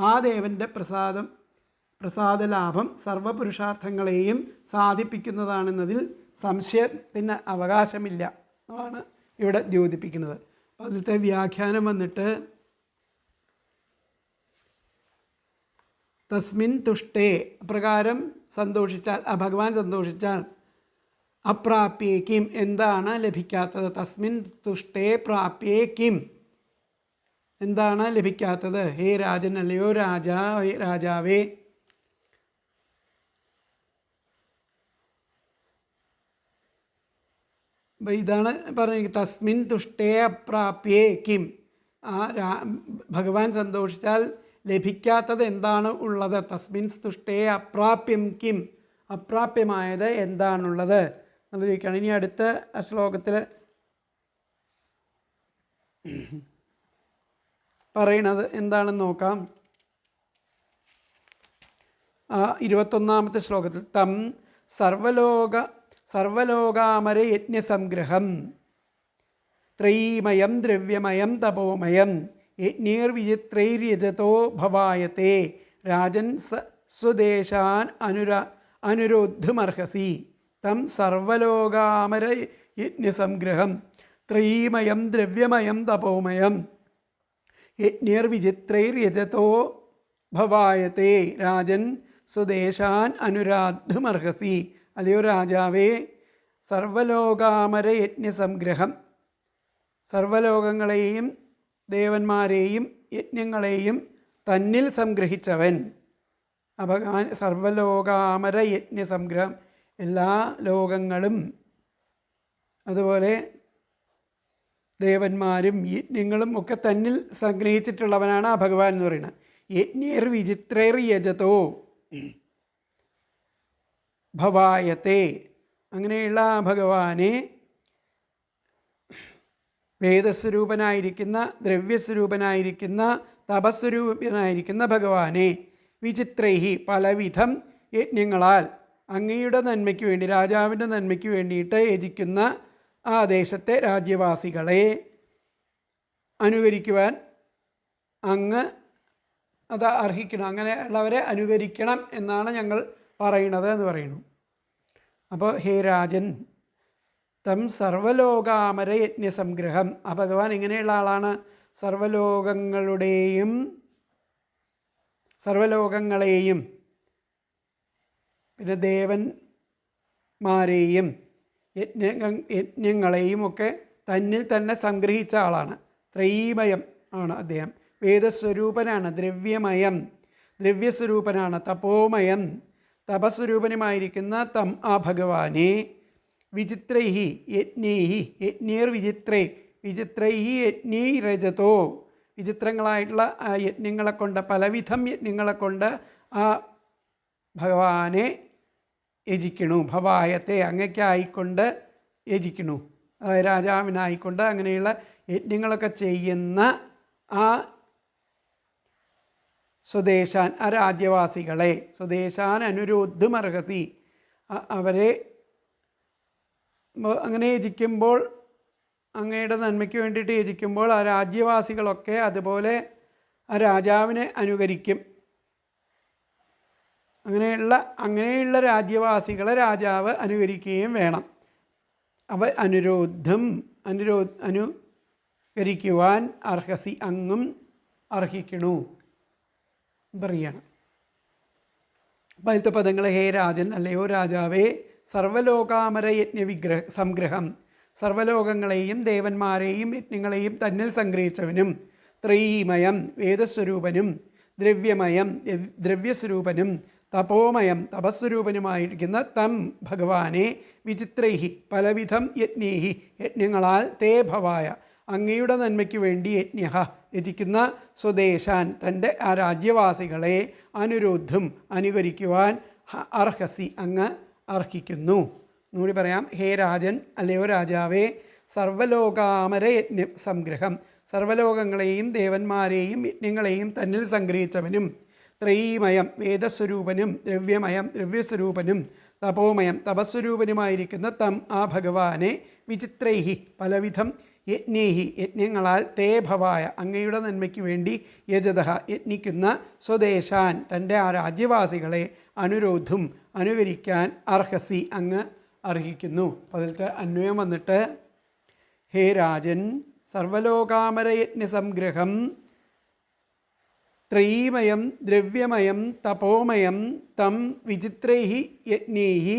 [SPEAKER 1] ആ ദേവൻ്റെ പ്രസാദലാഭം സർവ്വപുരുഷാർത്ഥങ്ങളെയും സാധിപ്പിക്കുന്നതാണെന്നതിൽ സംശയത്തിന് അവകാശമില്ല എന്നാണ് ഇവിടെ ദ്യോതിപ്പിക്കുന്നത്. അപ്പോൾ അതിലത്തെ വ്യാഖ്യാനം വന്നിട്ട് തസ്മിൻ തുഷ്ടേ പ്രകാരം സന്തോഷിച്ചാൽ, ആ ഭഗവാൻ സന്തോഷിച്ചാൽ അപ്രാപ്യേ കിം എന്താണ് ലഭിക്കാത്തത്? തസ്മിൻ തുഷ്ടേ പ്രാപ്യേ കിം എന്താണ് ലഭിക്കാത്തത്? ഹേ രാജൻ, അല്ലയോ രാജാവേ, ഇതാണ് പറഞ്ഞിരിക്കുന്നത്. തസ്മിൻ തുഷ്ടേ അപ്രാപ്യേ കിം, ആ ഭഗവാൻ സന്തോഷിച്ചാൽ ലഭിക്കാത്തത് എന്താണ് ഉള്ളത്? തസ്മിൻ തുഷ്ടേ അപ്രാപ്യം കിം, അപ്രാപ്യമായത് എന്താണുള്ളത് എന്നുള്ളത് ചോദിക്കുകയാണ്. ഇനി അടുത്ത ശ്ലോകത്തിൽ പറയണത് എന്താണെന്ന് നോക്കാം. 21ാമത്തെ ശ്ലോകത്തിൽ തം സർവലോകാമര യജ്ഞസംഗ്രഹം ത്രയീമയം ദ്രവ്യമയം തപോമയം യജ്ഞൈർവിചിത്രൈര്യജതോ ഭവായത്തെ രാജൻ സ്വദേശാൻ അനുരോദ്ധുമർഹസി. തം സർവലോകാമര യജ്ഞസംഗ്രഹം ത്രയീമയം ദ്രവ്യമയം തപോമയം യജ്ഞൈർവിചിത്രൈര്യജതോ ഭവായത്തെ രാജൻ സ്വദേശാൻ അനുരാദ്ധുമർഹസി. അല്ലയോ രാജാവേ, സർവലോകാമര യജ്ഞസംഗ്രഹം, സർവലോകങ്ങളെയും ദേവന്മാരെയും യജ്ഞങ്ങളെയും തന്നിൽ സംഗ്രഹിച്ചവൻ. ഭഗവാൻ സർവലോകാമര യജ്ഞസംഗ്രഹം, എല്ലാ ലോകങ്ങളും അതുപോലെ ദേവന്മാരും യജ്ഞങ്ങളും ഒക്കെ തന്നിൽ സംഗ്രഹിച്ചിട്ടുള്ളവനാണ് ആ ഭഗവാൻ എന്ന് പറയുന്നത്. യജ്ഞേർ വിചിത്രേർ യജതോ ഭവായത്തെ, അങ്ങനെയുള്ള ആ ഭഗവാനെ വേദസ്വരൂപനായിരിക്കുന്ന ദ്രവ്യസ്വരൂപനായിരിക്കുന്ന തപസ്വരൂപനായിരിക്കുന്ന ഭഗവാനെ വിചിത്രൈഹി പലവിധം യജ്ഞങ്ങളാൽ അങ്ങയുടെ നന്മയ്ക്ക് വേണ്ടി, രാജാവിൻ്റെ നന്മയ്ക്ക് വേണ്ടിയിട്ട് യജിക്കുന്ന ആ ദേശത്തെ രാജ്യവാസികളെ അനുകരിക്കുവാൻ അങ്ങ് അത് അർഹിക്കണം, അങ്ങനെയുള്ളവരെ അനുകരിക്കണം എന്നാണ് ഞങ്ങൾ പറയണത് എന്ന് പറയുന്നു. അപ്പോൾ ഹേ രാജൻ, തം സർവലോകാമര യജ്ഞസംഗ്രഹം, ആ ഭഗവാൻ എങ്ങനെയുള്ള ആളാണ്? സർവലോകങ്ങളെയും പിന്നെ ദേവന്മാരെയും യജ്ഞങ്ങളെയും ഒക്കെ തന്നിൽ തന്നെ സംഗ്രഹിച്ച ആളാണ്. ത്രയീമയം ആണ് അദ്ദേഹം. വേദസ്വരൂപനാണ്. ദ്രവ്യസ്വരൂപനാണ്. തപോമയം തപസ്വരൂപനുമായിരിക്കുന്ന ആ ഭഗവാനെ വിചിത്രൈഹി വിചിത്രൈഹി യജ്ഞൈരജതോ, വിചിത്രങ്ങളായിട്ടുള്ള ആ യജ്ഞങ്ങളെ കൊണ്ട്, പലവിധം യജ്ഞങ്ങളെ കൊണ്ട് ആ ഭഗവാനെ യജിക്കണു. ഭവായത്തെ അങ്ങയ്ക്കായിക്കൊണ്ട് യജിക്കണു, അതായത് രാജാവിനായിക്കൊണ്ട് അങ്ങനെയുള്ള യജ്ഞങ്ങളൊക്കെ ചെയ്യുന്ന ആ സ്വദേശാൻ, ആ രാജ്യവാസികളെ സ്വദേശാൻ അനുരോദ്ധുമർഹസി, അവരെ അങ്ങനെ യജിക്കുമ്പോൾ, അങ്ങയുടെ നന്മയ്ക്ക് വേണ്ടിയിട്ട് യജിക്കുമ്പോൾ ആ രാജ്യവാസികളൊക്കെ അതുപോലെ ആ രാജാവിനെ അനുകരിക്കും. അങ്ങനെയുള്ള രാജ്യവാസികളെ രാജാവ് അനുകരിക്കുകയും വേണം. അവ അനുകരിക്കുവാൻ അർഹസി, അങ്ങും അർഹിക്കണു പറയണം. അപ്പം അതിലത്തെ പദങ്ങൾ ഹേ രാജൻ, അല്ലയോ രാജാവേ, സർവലോകാമര സംഗ്രഹം, സർവലോകങ്ങളെയും ദേവന്മാരെയും യജ്ഞങ്ങളെയും തന്നിൽ സംഗ്രഹിച്ചവനും, ത്രയീമയം വേദസ്വരൂപനും, ദ്രവ്യമയം ദ്രവ്യസ്വരൂപനും, തപോമയം തപസ്വരൂപനുമായിരിക്കുന്ന തം ഭഗവാനെ വിചിത്രൈഹി പലവിധം യജ്ഞേഹി യജ്ഞങ്ങളാൽ തേ ഭവായ അങ്ങയുടെ നന്മയ്ക്ക് വേണ്ടി യജ്ഞ യജിക്കുന്ന സ്വദേശാൻ തൻ്റെ ആ രാജ്യവാസികളെ അനുരോധം അനുകരിക്കുവാൻ അർഹസി അങ്ങ് അർഹിക്കുന്നു. എന്നുകൂടി പറയാം. ഹേ രാജൻ, അല്ലയോ രാജാവേ, സർവ്വലോകാമര യജ്ഞ സംഗ്രഹം, സർവ്വലോകങ്ങളെയും ദേവന്മാരെയും യജ്ഞങ്ങളെയും തന്നിൽ സംഗ്രഹിച്ചവനും, ത്രയീമയം വേദസ്വരൂപനും, ദ്രവ്യമയം ദ്രവ്യസ്വരൂപനും, തപോമയം തപസ്വരൂപനുമായിരിക്കുന്ന തം ആ ഭഗവാനെ വിചിത്രൈഹി പലവിധം യജ്ഞേഹി യജ്ഞങ്ങളാൽ തേ ഭവായ അങ്ങയുടെ നന്മയ്ക്ക് വേണ്ടി യജത യജ്ഞിക്കുന്ന സ്വദേശാൻ തൻ്റെ ആ രാജ്യവാസികളെ അനുരോധം അനുകരിക്കാൻ അർഹസി അങ്ങ് അർഹിക്കുന്നു. അപ്പോൾ അതിലത്തെ അന്വയം വന്നിട്ട് ഹേ രാജൻ, സർവലോകാമരയജ്ഞ സംഗ്രഹം ത്രയീമയം ദ്രവ്യമയം തപോമയം തം വിചിത്രൈഹി യജ്ഞൈഹി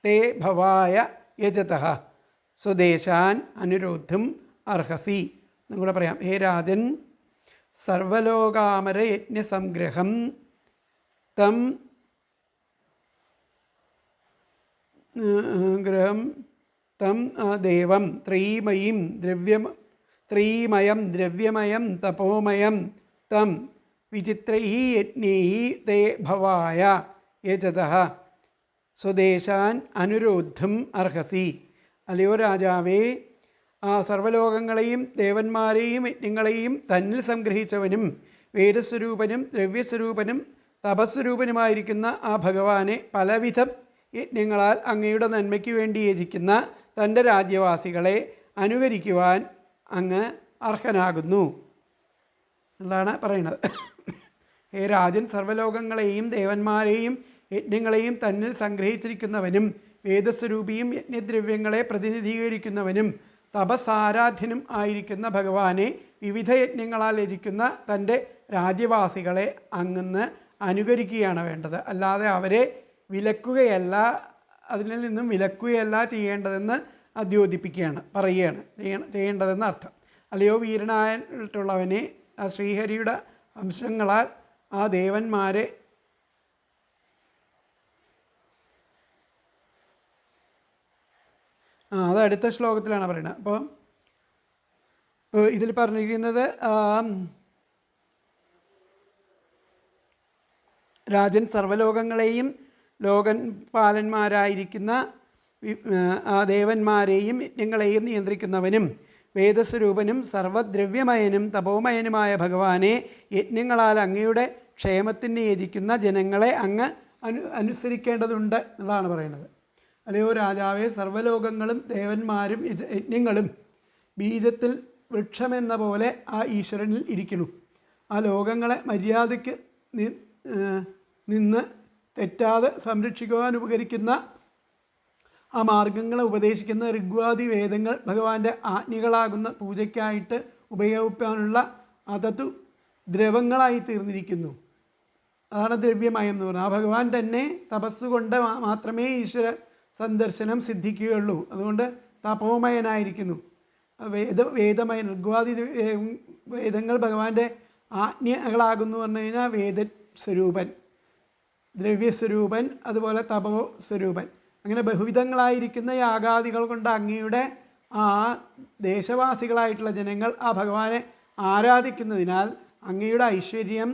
[SPEAKER 1] തേ ഭവായ യജതഃ സ്വദേശാൻ അനുരോധം അർഹസി. എന്നുകൂടെ പറയാം. ഹേ രാജൻ, സർവലോകാമരയജ്ഞ സംഗ്രഹം തം ഗ്രഹം തം ദേവം ത്രയീമയം ദ്രവ്യമയം തപോമയം തം വിചിത്രൈഹി യജ്ഞൈഹി തേ ഭവായ യജതഃ സ്വദേശാൻ അനുരോധം അർഹസി. അല്ലയോ രാജാവേ, ആ സർവ്വലോകങ്ങളെയും ദേവന്മാരെയും യജ്ഞങ്ങളെയും തന്നിൽ സംഗ്രഹിച്ചവനും വേദസ്വരൂപനും ദ്രവ്യസ്വരൂപനും തപസ്വരൂപനുമായിരിക്കുന്ന ആ ഭഗവാനെ പലവിധം യജ്ഞങ്ങളാൽ അങ്ങയുടെ നന്മയ്ക്ക് വേണ്ടി യജിക്കുന്ന തൻ്റെ രാജ്യവാസികളെ അനുകരിക്കുവാൻ അങ്ങ് അർഹനാകുന്നു എന്നാണ് പറയുന്നത്. ഹേ രാജൻ, സർവ്വലോകങ്ങളെയും ദേവന്മാരെയും യജ്ഞങ്ങളെയും തന്നിൽ സംഗ്രഹിച്ചിരിക്കുന്നവനും വേദസ്വരൂപിയും യജ്ഞദ്രവ്യങ്ങളെ പ്രതിനിധീകരിക്കുന്നവനും തപസാരാധ്യനും ആയിരിക്കുന്ന ഭഗവാനെ വിവിധ യജ്ഞങ്ങളാൽ യജിക്കുന്ന തൻ്റെ രാജ്യവാസികളെ അങ്ങ് അനുകരിക്കുകയാണ് വേണ്ടത്. അല്ലാതെ അവരെ വിലക്കുകയല്ല, അതിൽ നിന്നും വിലക്കുകയല്ല ചെയ്യേണ്ടതെന്ന് അദ്യോതിപ്പിക്കുകയാണ്, പറയുകയാണ് ചെയ്യേണ്ടതെന്ന് അർത്ഥം. അല്ലയോ വീരനായിട്ടുള്ളവനെ, ആ ശ്രീഹരിയുടെ അംശങ്ങളാൽ ആ ദേവന്മാരെ അത് അടുത്ത ശ്ലോകത്തിലാണ് പറയുന്നത്. അപ്പോൾ ഇതിൽ പറഞ്ഞിരിക്കുന്നത് രാജൻ സർവ്വലോകങ്ങളെയും ലോകപാലന്മാരായിരിക്കുന്ന ആ ദേവന്മാരെയും യജ്ഞങ്ങളെയും നിയന്ത്രിക്കുന്നവനും വേദസ്വരൂപനും സർവദ്രവ്യമയനും തപോമയനുമായ ഭഗവാനെ യജ്ഞങ്ങളാൽ അങ്ങയുടെ ക്ഷേമത്തിന് യജിക്കുന്ന ജനങ്ങളെ അങ്ങ് അനുസരിക്കേണ്ടതുണ്ട് എന്നതാണ് പറയുന്നത്. അല്ലയോ രാജാവേ, സർവ്വലോകങ്ങളും ദേവന്മാരും യജ്ഞങ്ങളും ബീജത്തിൽ വൃക്ഷമെന്ന പോലെ ആ ഈശ്വരനിൽ ഇരിക്കുന്നു. ആ ലോകങ്ങളെ മര്യാദയ്ക്ക് നിന്ന് തെറ്റാതെ സംരക്ഷിക്കുവാൻ ഉപകരിക്കുന്ന ആ മാർഗങ്ങളെ ഉപദേശിക്കുന്ന ഋഗ്വാദി വേദങ്ങൾ ഭഗവാന്റെ ആജ്ഞകളാകുന്ന പൂജയ്ക്കായിട്ട് ഉപയോഗിക്കാനുള്ള അതതു ദ്രവങ്ങളായി തീർന്നിരിക്കുന്നു. അതാണ് ദ്രവ്യമയം എന്ന് പറയുന്നത്. ആ ഭഗവാൻ തന്നെ തപസ്സുകൊണ്ട് മാത്രമേ ഈശ്വര സന്ദർശനം സിദ്ധിക്കുകയുള്ളൂ. അതുകൊണ്ട് തപോമയനായിരിക്കുന്നു. വേദമയൻ ഋഗ്വാദി വേദങ്ങൾ ഭഗവാന്റെ ആജ്ഞകളാകുന്നു പറഞ്ഞു കഴിഞ്ഞാൽ വേദസ്വരൂപൻ, ദ്രവ്യസ്വരൂപൻ, അതുപോലെ തപോ സ്വരൂപൻ, അങ്ങനെ ബഹുവിധങ്ങളായിരിക്കുന്ന യാഗാദികൾ കൊണ്ട് അങ്ങയുടെ ആ ദേശവാസികളായിട്ടുള്ള ജനങ്ങൾ ആ ഭഗവാനെ ആരാധിക്കുന്നതിനാൽ അങ്ങയുടെ ഐശ്വര്യം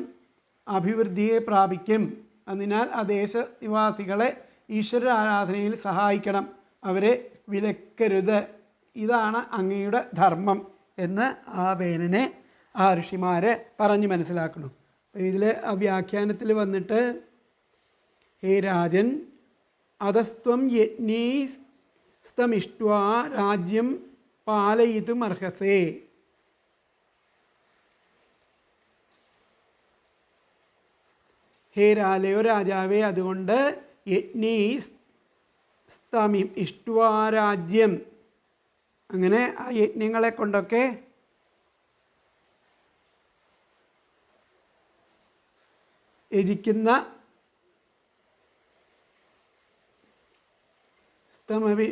[SPEAKER 1] അഭിവൃദ്ധിയെ പ്രാപിക്കും. അതിനാൽ ആ ദേശനിവാസികളെ ഈശ്വര ആരാധനയിൽ സഹായിക്കണം, അവരെ വിലക്കരുത്. ഇതാണ് അങ്ങയുടെ ധർമ്മം എന്ന് ആ വേനനെ ആ ഋഷിമാർ പറഞ്ഞ് മനസ്സിലാക്കണം. അപ്പോൾ ഇതിൽ ആ വ്യാഖ്യാനത്തിൽ വന്നിട്ട് ഹേ രാജൻ, അധസ്ത്വം യജ്ഞൈസ്തമിഷ്ട്വാ രാജ്യം പാലയിതും അർഹസേ. ഹേ രാലയോ രാജാവേ, അതുകൊണ്ട് യജ്ഞൈസ്തമി ഇഷ്ട്വാ രാജ്യം, അങ്ങനെ ആ യജ്ഞങ്ങളെ കൊണ്ടൊക്കെ യജിക്കുന്ന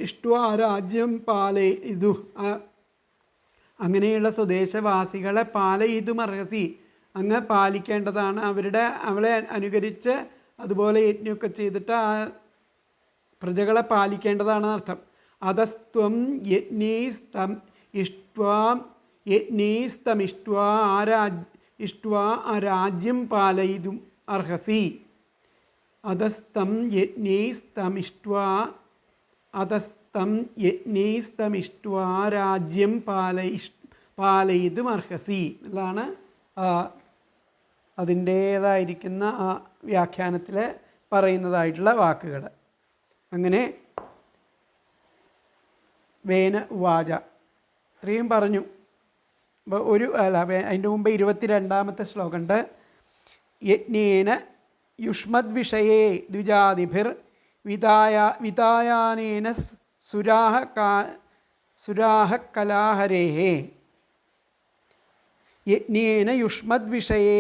[SPEAKER 1] ഇഷ്ട്വാ രാജ്യം പാലയിതു, അങ്ങനെയുള്ള സ്വദേശവാസികളെ പാലയിതും അർഹസി, അങ്ങ് പാലിക്കേണ്ടതാണ്. അവളെ അനുകരിച്ച് അതുപോലെ യജ്ഞമൊക്കെ ചെയ്തിട്ട് ആ പ്രജകളെ പാലിക്കേണ്ടതാണ് അർത്ഥം. അധസ്ത്വം യജ്ഞൈസ്തം യജ്ഞൈസ്തമിഷ്ട്വാ രാജ്യം പാലയിതും അർഹസി. അധസ്തം യജ്ഞൈസ്തമിഷ്ട്വാ രാജ്യം പാലയിതും അർഹസി എന്നുള്ളതാണ് അതിൻ്റേതായിരിക്കുന്ന ആ വ്യാഖ്യാനത്തിൽ പറയുന്നതായിട്ടുള്ള വാക്കുകൾ. അങ്ങനെ വേന ഉവാച ഇത്രയും പറഞ്ഞു. അപ്പോൾ അതിൻ്റെ മുമ്പ് 22-ാമത്തെ ശ്ലോകമുണ്ട്. യജ്ഞേന യുഷ്മദ്വിഷയേ ദ്വിജാതിഭിർ വിതായാനേന സുരാഹ കലാഹരേഃ. യജ്ഞേന യുഷ്മദ്വിഷയേ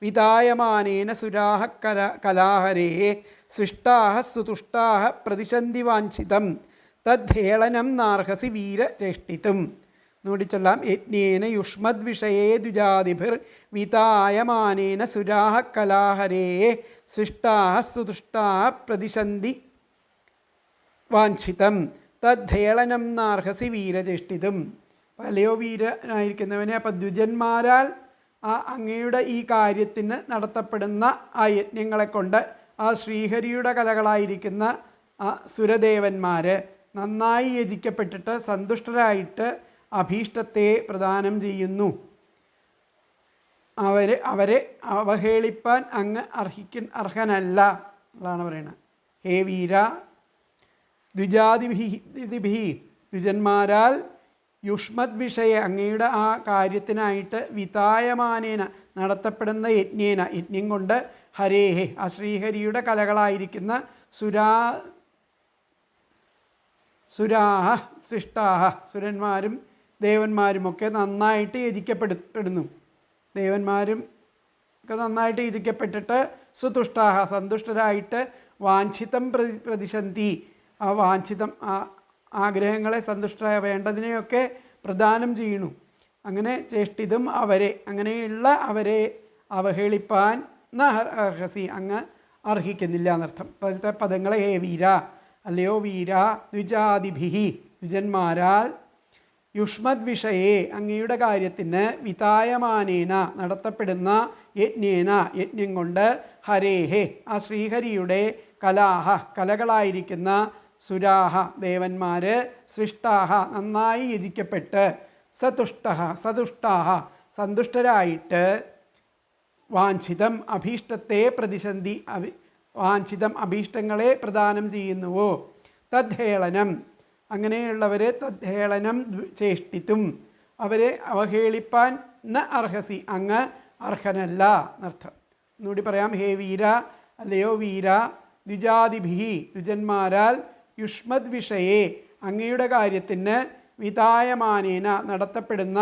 [SPEAKER 1] വിതായമാനേന സുരാഹ കലാഹരേഃ സൃഷ്ടാഃ സുതുഷ്ടാഃ പ്രതിശന്തി വാഞ്ചിതം തദ്ധേളനം നാർഹസി വീരചേഷ്ടിതും. എന്നൂടി ചൊല്ലാം. യജ്ഞേന യുഷ്മദ്വിഷയേ ദ്വിജാതിഭിർ വിതായമാനേന സുരാഹ കലാഹരേഃ സൃഷ്ടാഃ സുതുഷ്ടാഃ പ്രതിശന്തി വാഞ്ചിതം തദ്ധേളനം നാർഹസി വീരചേഷ്ടിതും. അല്ലയോ വീരനായിരിക്കുന്നവനെ, അപ്പം ദ്വിജന്മാരാൽ ആ അങ്ങയുടെ ഈ കാര്യത്തിന് നടത്തപ്പെടുന്ന ആ യജ്ഞങ്ങളെ കൊണ്ട് ആ ശ്രീഹരിയുടെ കലകളായിരിക്കുന്ന ആ സുരദേവന്മാർ നന്നായി യജിക്കപ്പെട്ടിട്ട് സന്തുഷ്ടരായിട്ട് അഭീഷ്ടത്തെ പ്രദാനം ചെയ്യുന്നു. അവരെ അവഹേളിപ്പാൻ അങ്ങ് അർഹനല്ല എന്നാണ് പറയുന്നത്. ഹേ വീര, ദ്വിജന്മാരാൽ യുഷ്മദ് വിഷയ അങ്ങയുടെ ആ കാര്യത്തിനായിട്ട് വിതായമാനേന നടത്തപ്പെടുന്ന യജ്ഞം കൊണ്ട് ഹരേഹേ ആ ശ്രീഹരിയുടെ കലകളായിരിക്കുന്ന സുരാഹ സൃഷ്ടാഹ സുരന്മാരും ദേവന്മാരുമൊക്കെ നന്നായിട്ട് യജിക്കപ്പെടുന്നു. ദേവന്മാരും ഒക്കെ നന്നായിട്ട് യജിക്കപ്പെട്ടിട്ട് സുതുഷ്ടാഹ സന്തുഷ്ടരായിട്ട് വാഞ്ചിതം പ്രതിശന്തി ആ വാഞ്ചിതം ആഗ്രഹങ്ങളെ സന്തുഷ്ടരായ വേണ്ടതിനെയൊക്കെ പ്രദാനം ചെയ്യുന്നു. അങ്ങനെ ചേഷ്ടിതും അങ്ങനെയുള്ള അവരെ അവഹേളിപ്പാൻ അർഹസി അങ്ങ് അർഹിക്കുന്നില്ല എന്നർത്ഥം. പദങ്ങളെ ഹേ വീര, അല്ലയോ വീര, ദ്വിജന്മാരാൽ യുഷ്മദ് വിഷയേ അങ്ങയുടെ കാര്യത്തിന് വിതായമാനേന നടത്തപ്പെടുന്ന യജ്ഞം കൊണ്ട് ഹരേഹേ ആ ശ്രീഹരിയുടെ കലകളായിരിക്കുന്ന സുരാഹ ദേവന്മാർ സൃഷ്ടാഹ നന്നായി യജിക്കപ്പെട്ട് സതുഷ്ടാഹ സന്തുഷ്ടരായിട്ട് വാഞ്ചിതം അഭീഷ്ടത്തെ പ്രതിസന്ധി വാഞ്ചിതം അഭീഷ്ടങ്ങളെ പ്രദാനം ചെയ്യുന്നുവോ തദ്ധേളനം അങ്ങനെയുള്ളവരെ തദ്ധേളനം ചേഷ്ടിത്തും അവരെ അവഹേളിപ്പാൻ അർഹസി അങ്ങ് അർഹനല്ല എന്നർത്ഥം. ഒന്നുകൂടി പറയാം. ഹേ വീര, അല്ലയോ വീര, ദ്വിജന്മാരാൽ യുഷ്മദ് വിഷയേ അങ്ങയുടെ കാര്യത്തിന് വിതായമാനേന നടത്തപ്പെടുന്ന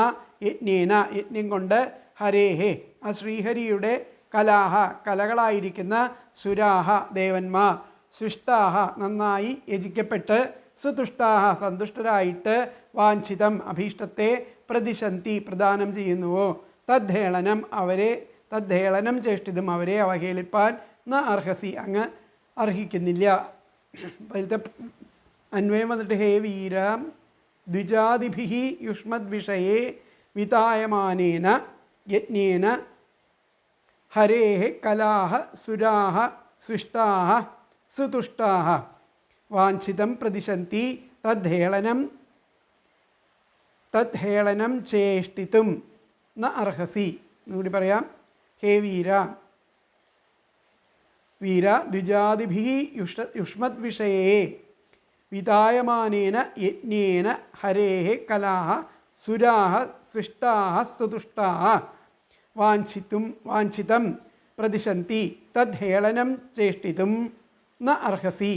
[SPEAKER 1] യജ്ഞം കൊണ്ട് ഹരേഹേ ആ ശ്രീഹരിയുടെ കലകളായിരിക്കുന്ന സുരാഹ ദേവന്മാർ സൃഷ്ടാഹ നന്നായി യജിക്കപ്പെട്ട് സുതുഷ്ടാഹ സന്തുഷ്ടരായിട്ട് വാഞ്ചിതം അഭീഷ്ടത്തെ പ്രതിശന്തി പ്രദാനം ചെയ്യുന്നുവോ തദ്ധേളനം ചേഷ്ടിതും അവരെ അവഹേളിപ്പാൻ അർഹസി അങ്ങ് അർഹിക്കുന്നില്ല. അതിലത്തെ അന്വയം വന്നിട്ട് ഹേ വീര, ദ്വിജാതിഭിഃ യുഷ്മദ് വിഷയേ വിതായമാനേന യജ്ഞേന ഹരേഃ കലാഃ സുരാഃ സൃഷ്ടാഃ സുതുഷ്ടാഃ വാഞ്ചിതം പ്രതിശന്തി തദ്ധേളനം ചേഷ്ടിതും അർഹസി. എന്നുകൂടി പറയാം. ഹേ വീര, ദ്വിജാതിഭിഃ യുഷ്മദ് വിഷയേ വിതായമാനേന യജ്ഞേന ഹരേഃ കലാഃ സുരാഃ സൃഷ്ടാഃ സുതുഷ്ടാഃ വാഞ്ചിതം പ്രതിശന്തി തദ്ധേളനം ചേഷ്ടിതും അർഹസി.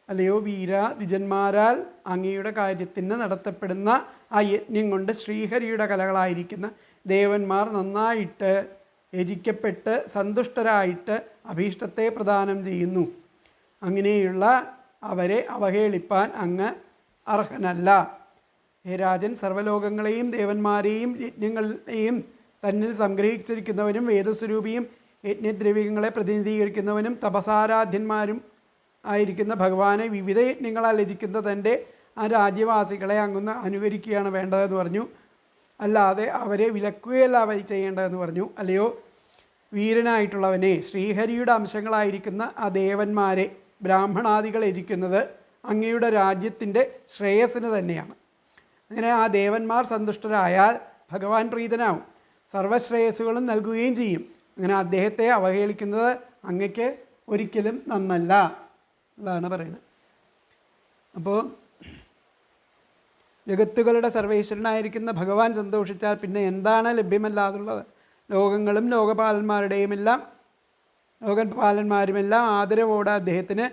[SPEAKER 1] അല്ലയോ വീര, ദ്വിജന്മാരാൽ അങ്ങയുടെ കാര്യത്തിന് നടത്തപ്പെടുന്ന ആ യജ്ഞം കൊണ്ട് ശ്രീഹരിയുടെ കലകളായിരിക്കുന്ന ദേവന്മാർ നന്നായിട്ട് യജിക്കപ്പെട്ട് സന്തുഷ്ടരായിട്ട് അഭീഷ്ടത്തെ പ്രദാനം ചെയ്യുന്നു. അങ്ങനെയുള്ള അവരെ അവഹേളിപ്പാൻ അങ്ങ് അർഹനല്ല. ഹേ രാജൻ, സർവ്വലോകങ്ങളെയും ദേവന്മാരെയും യജ്ഞങ്ങളെയും തന്നിൽ സംഗ്രഹിച്ചിരിക്കുന്നവനും വേദസ്വരൂപിയും യജ്ഞദ്രവ്യങ്ങളെ പ്രതിനിധീകരിക്കുന്നവനും തപസാരാധ്യന്മാരും ആയിരിക്കുന്ന ഭഗവാനെ വിവിധ യജ്ഞങ്ങളാൽ രചിക്കുന്ന തൻ്റെ ആ രാജ്യവാസികളെ അങ്ങൊന്ന് അനുകരിക്കുകയാണ് വേണ്ടതെന്ന് പറഞ്ഞു. അല്ലാതെ അവരെ വിലക്കുകയല്ല ചെയ്യേണ്ടതെന്ന് പറഞ്ഞു. അല്ലയോ വീരനായിട്ടുള്ളവനെ, ശ്രീഹരിയുടെ അംശങ്ങളായിരിക്കുന്ന ആ ദേവന്മാരെ ബ്രാഹ്മണാദികൾ യജിക്കുന്നത് അങ്ങയുടെ രാജ്യത്തിൻ്റെ ശ്രേയസ്സിന് തന്നെയാണ്. അങ്ങനെ ആ ദേവന്മാർ സന്തുഷ്ടരായാൽ ഭഗവാൻ പ്രീതനാവും, സർവശ്രേയസ്സുകളും നൽകുകയും ചെയ്യും. അങ്ങനെ അദ്ദേഹത്തെ അവഹേളിക്കുന്നത് അങ്ങയ്ക്ക് ഒരിക്കലും നന്നല്ല എന്നാണ് പറയുന്നത്. അപ്പോൾ ജഗത്തുകളുടെ സർവേശ്വരനായിരിക്കുന്ന ഭഗവാൻ സന്തോഷിച്ചാൽ പിന്നെ എന്താണ് ലഭ്യമല്ലാതുള്ളത്? ലോകങ്ങളും ലോകപാലന്മാരുമെല്ലാം ആദരവോടെ അദ്ദേഹത്തിന്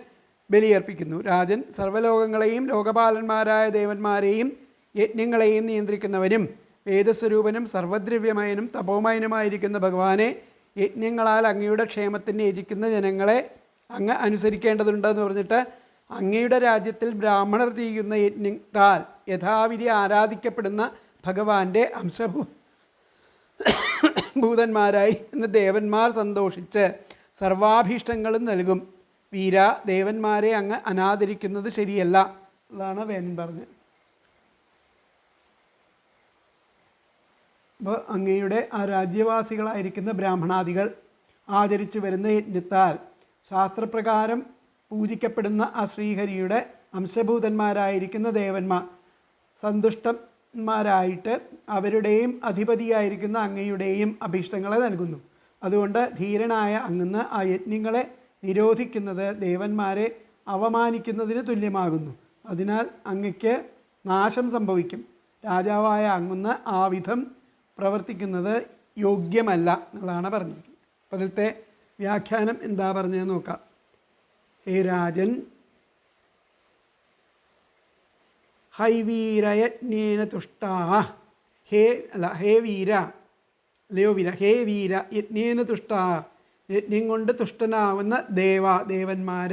[SPEAKER 1] ബലിയർപ്പിക്കുന്നു. രാജൻ സർവ്വലോകങ്ങളെയും ലോകപാലന്മാരായ ദേവന്മാരെയും യജ്ഞങ്ങളെയും നിയന്ത്രിക്കുന്നവനും വേദസ്വരൂപനും സർവദ്രവ്യമയനും തപോമയനുമായിരിക്കുന്ന ഭഗവാനെ യജ്ഞങ്ങളാൽ അങ്ങയുടെ ക്ഷേമത്തിന് യജിക്കുന്ന ജനങ്ങളെ അങ്ങ് അനുസരിക്കേണ്ടതുണ്ടെന്ന് പറഞ്ഞിട്ട് അങ്ങയുടെ രാജ്യത്തിൽ ബ്രാഹ്മണർ ചെയ്യുന്ന യജ്ഞത്താൽ യഥാവിധി ആരാധിക്കപ്പെടുന്ന ഭഗവാന്റെ ഭൂതന്മാരായിരിക്കുന്ന ദേവന്മാർ സന്തോഷിച്ച് സർവാഭീഷ്ടങ്ങളും നൽകും. വീര, ദേവന്മാരെ അങ്ങ് അനാദരിക്കുന്നത് ശരിയല്ല അതാണ് വേനൻ പറഞ്ഞത്. അപ്പോൾ അങ്ങയുടെ ആ രാജ്യവാസികളായിരിക്കുന്ന ബ്രാഹ്മണാദികൾ ആചരിച്ചു വരുന്ന യജ്ഞത്താൽ ശാസ്ത്രപ്രകാരം പൂജിക്കപ്പെടുന്ന ആ ശ്രീഹരിയുടെ അംശഭൂതന്മാരായിരിക്കുന്ന ദേവന്മാർ സന്തുഷ്ടന്മാരായിട്ട് അവരുടെയും അധിപതിയായിരിക്കുന്ന അങ്ങയുടെയും അഭീഷ്ടങ്ങളെ നൽകുന്നു. അതുകൊണ്ട് ധീരനായ അങ്ങ് ആ യജ്ഞങ്ങളെ നിരോധിക്കുന്നത് ദേവന്മാരെ അവമാനിക്കുന്നതിന് തുല്യമാകുന്നു. അതിനാൽ അങ്ങയ്ക്ക് നാശം സംഭവിക്കും. രാജാവായ അങ്ങ് ആ വിധം പ്രവർത്തിക്കുന്നത് യോഗ്യമല്ല എന്നുള്ളതാണ് പറഞ്ഞിരിക്കുന്നത്. അപ്പോൾ അതിലത്തെ വ്യാഖ്യാനം എന്താ പറഞ്ഞതെന്ന് നോക്കാം. ഹേ രാജൻ, ഹൈവീരയജ്ഞേന തുഷ്ടാ, ഹേ വീര, അല്ലയോ വീര, ഹേ വീര, യജ്ഞേന തുഷ്ടാ, യജ്ഞം കൊണ്ട് തുഷ്ടനാവുന്ന ദേവന്മാർ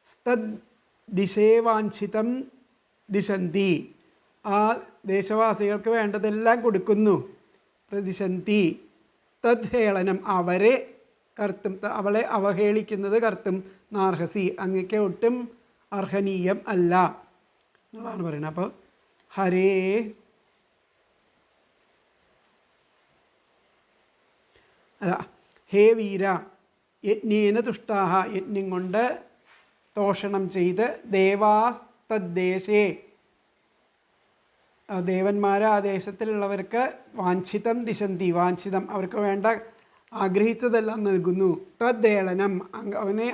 [SPEAKER 1] സ്തദ് ദിശേവാഞ്ചിതം ദിശന്തി, ആ ദേശവാസികൾക്ക് വേണ്ടതെല്ലാം കൊടുക്കുന്നു. പ്രതിശന്തി തദ് ഹേളനം, അവരെ കർത്തും, അവളെ അവഹേളിക്കുന്നത് കർത്തും നാർഹസി, അങ്ങക്ക് ഒട്ടും അർഹനീയം അല്ല എന്നുള്ളതാണ് പറയുന്നത്. അപ്പോൾ ഹരേ ഹേ വീര, യജ്ഞേന തുഷ്ടാഹ, യജ്ഞം കൊണ്ട് തോഷണം ചെയ്ത് ദേവാസ്തദ്ദേശേ, ദേവന്മാർ ആ ദേശത്തിലുള്ളവർക്ക് വാഞ്ചിതം ദിശന്തി, വാഞ്ചിതം അവർക്ക് വേണ്ട ആഗ്രഹിച്ചതെല്ലാം നൽകുന്നു. തദ്ദേളനം,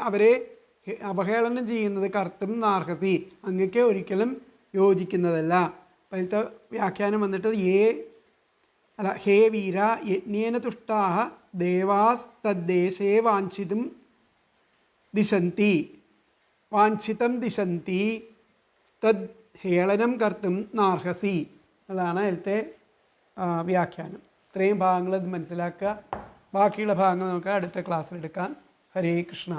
[SPEAKER 1] അവരെ അവഹേളനം ചെയ്യുന്നത് കർത്തും നാർഹസി, അങ്ങക്ക് ഒരിക്കലും യോജിക്കുന്നതല്ല. അതിലത്തെ വ്യാഖ്യാനം വന്നിട്ട് ഹേ വീര, യജ്ഞേന തുഷ്ടാഹ ദേവാസ്തദ്ദേശേ വാഞ്ചിതം ദിശന്തി, വാഞ്ചിതം ദിശന്തി തദ് ഹേളനം കർത്തും നാർഹസി. അതാണ് അതിലത്തെ വ്യാഖ്യാനം. ഇത്രയും ഭാഗങ്ങൾ മനസ്സിലാക്കുക. ബാക്കിയുള്ള ഭാഗങ്ങൾ നമുക്ക് അടുത്ത ക്ലാസ്സിലെടുക്കാം. ഹരേ കൃഷ്ണ.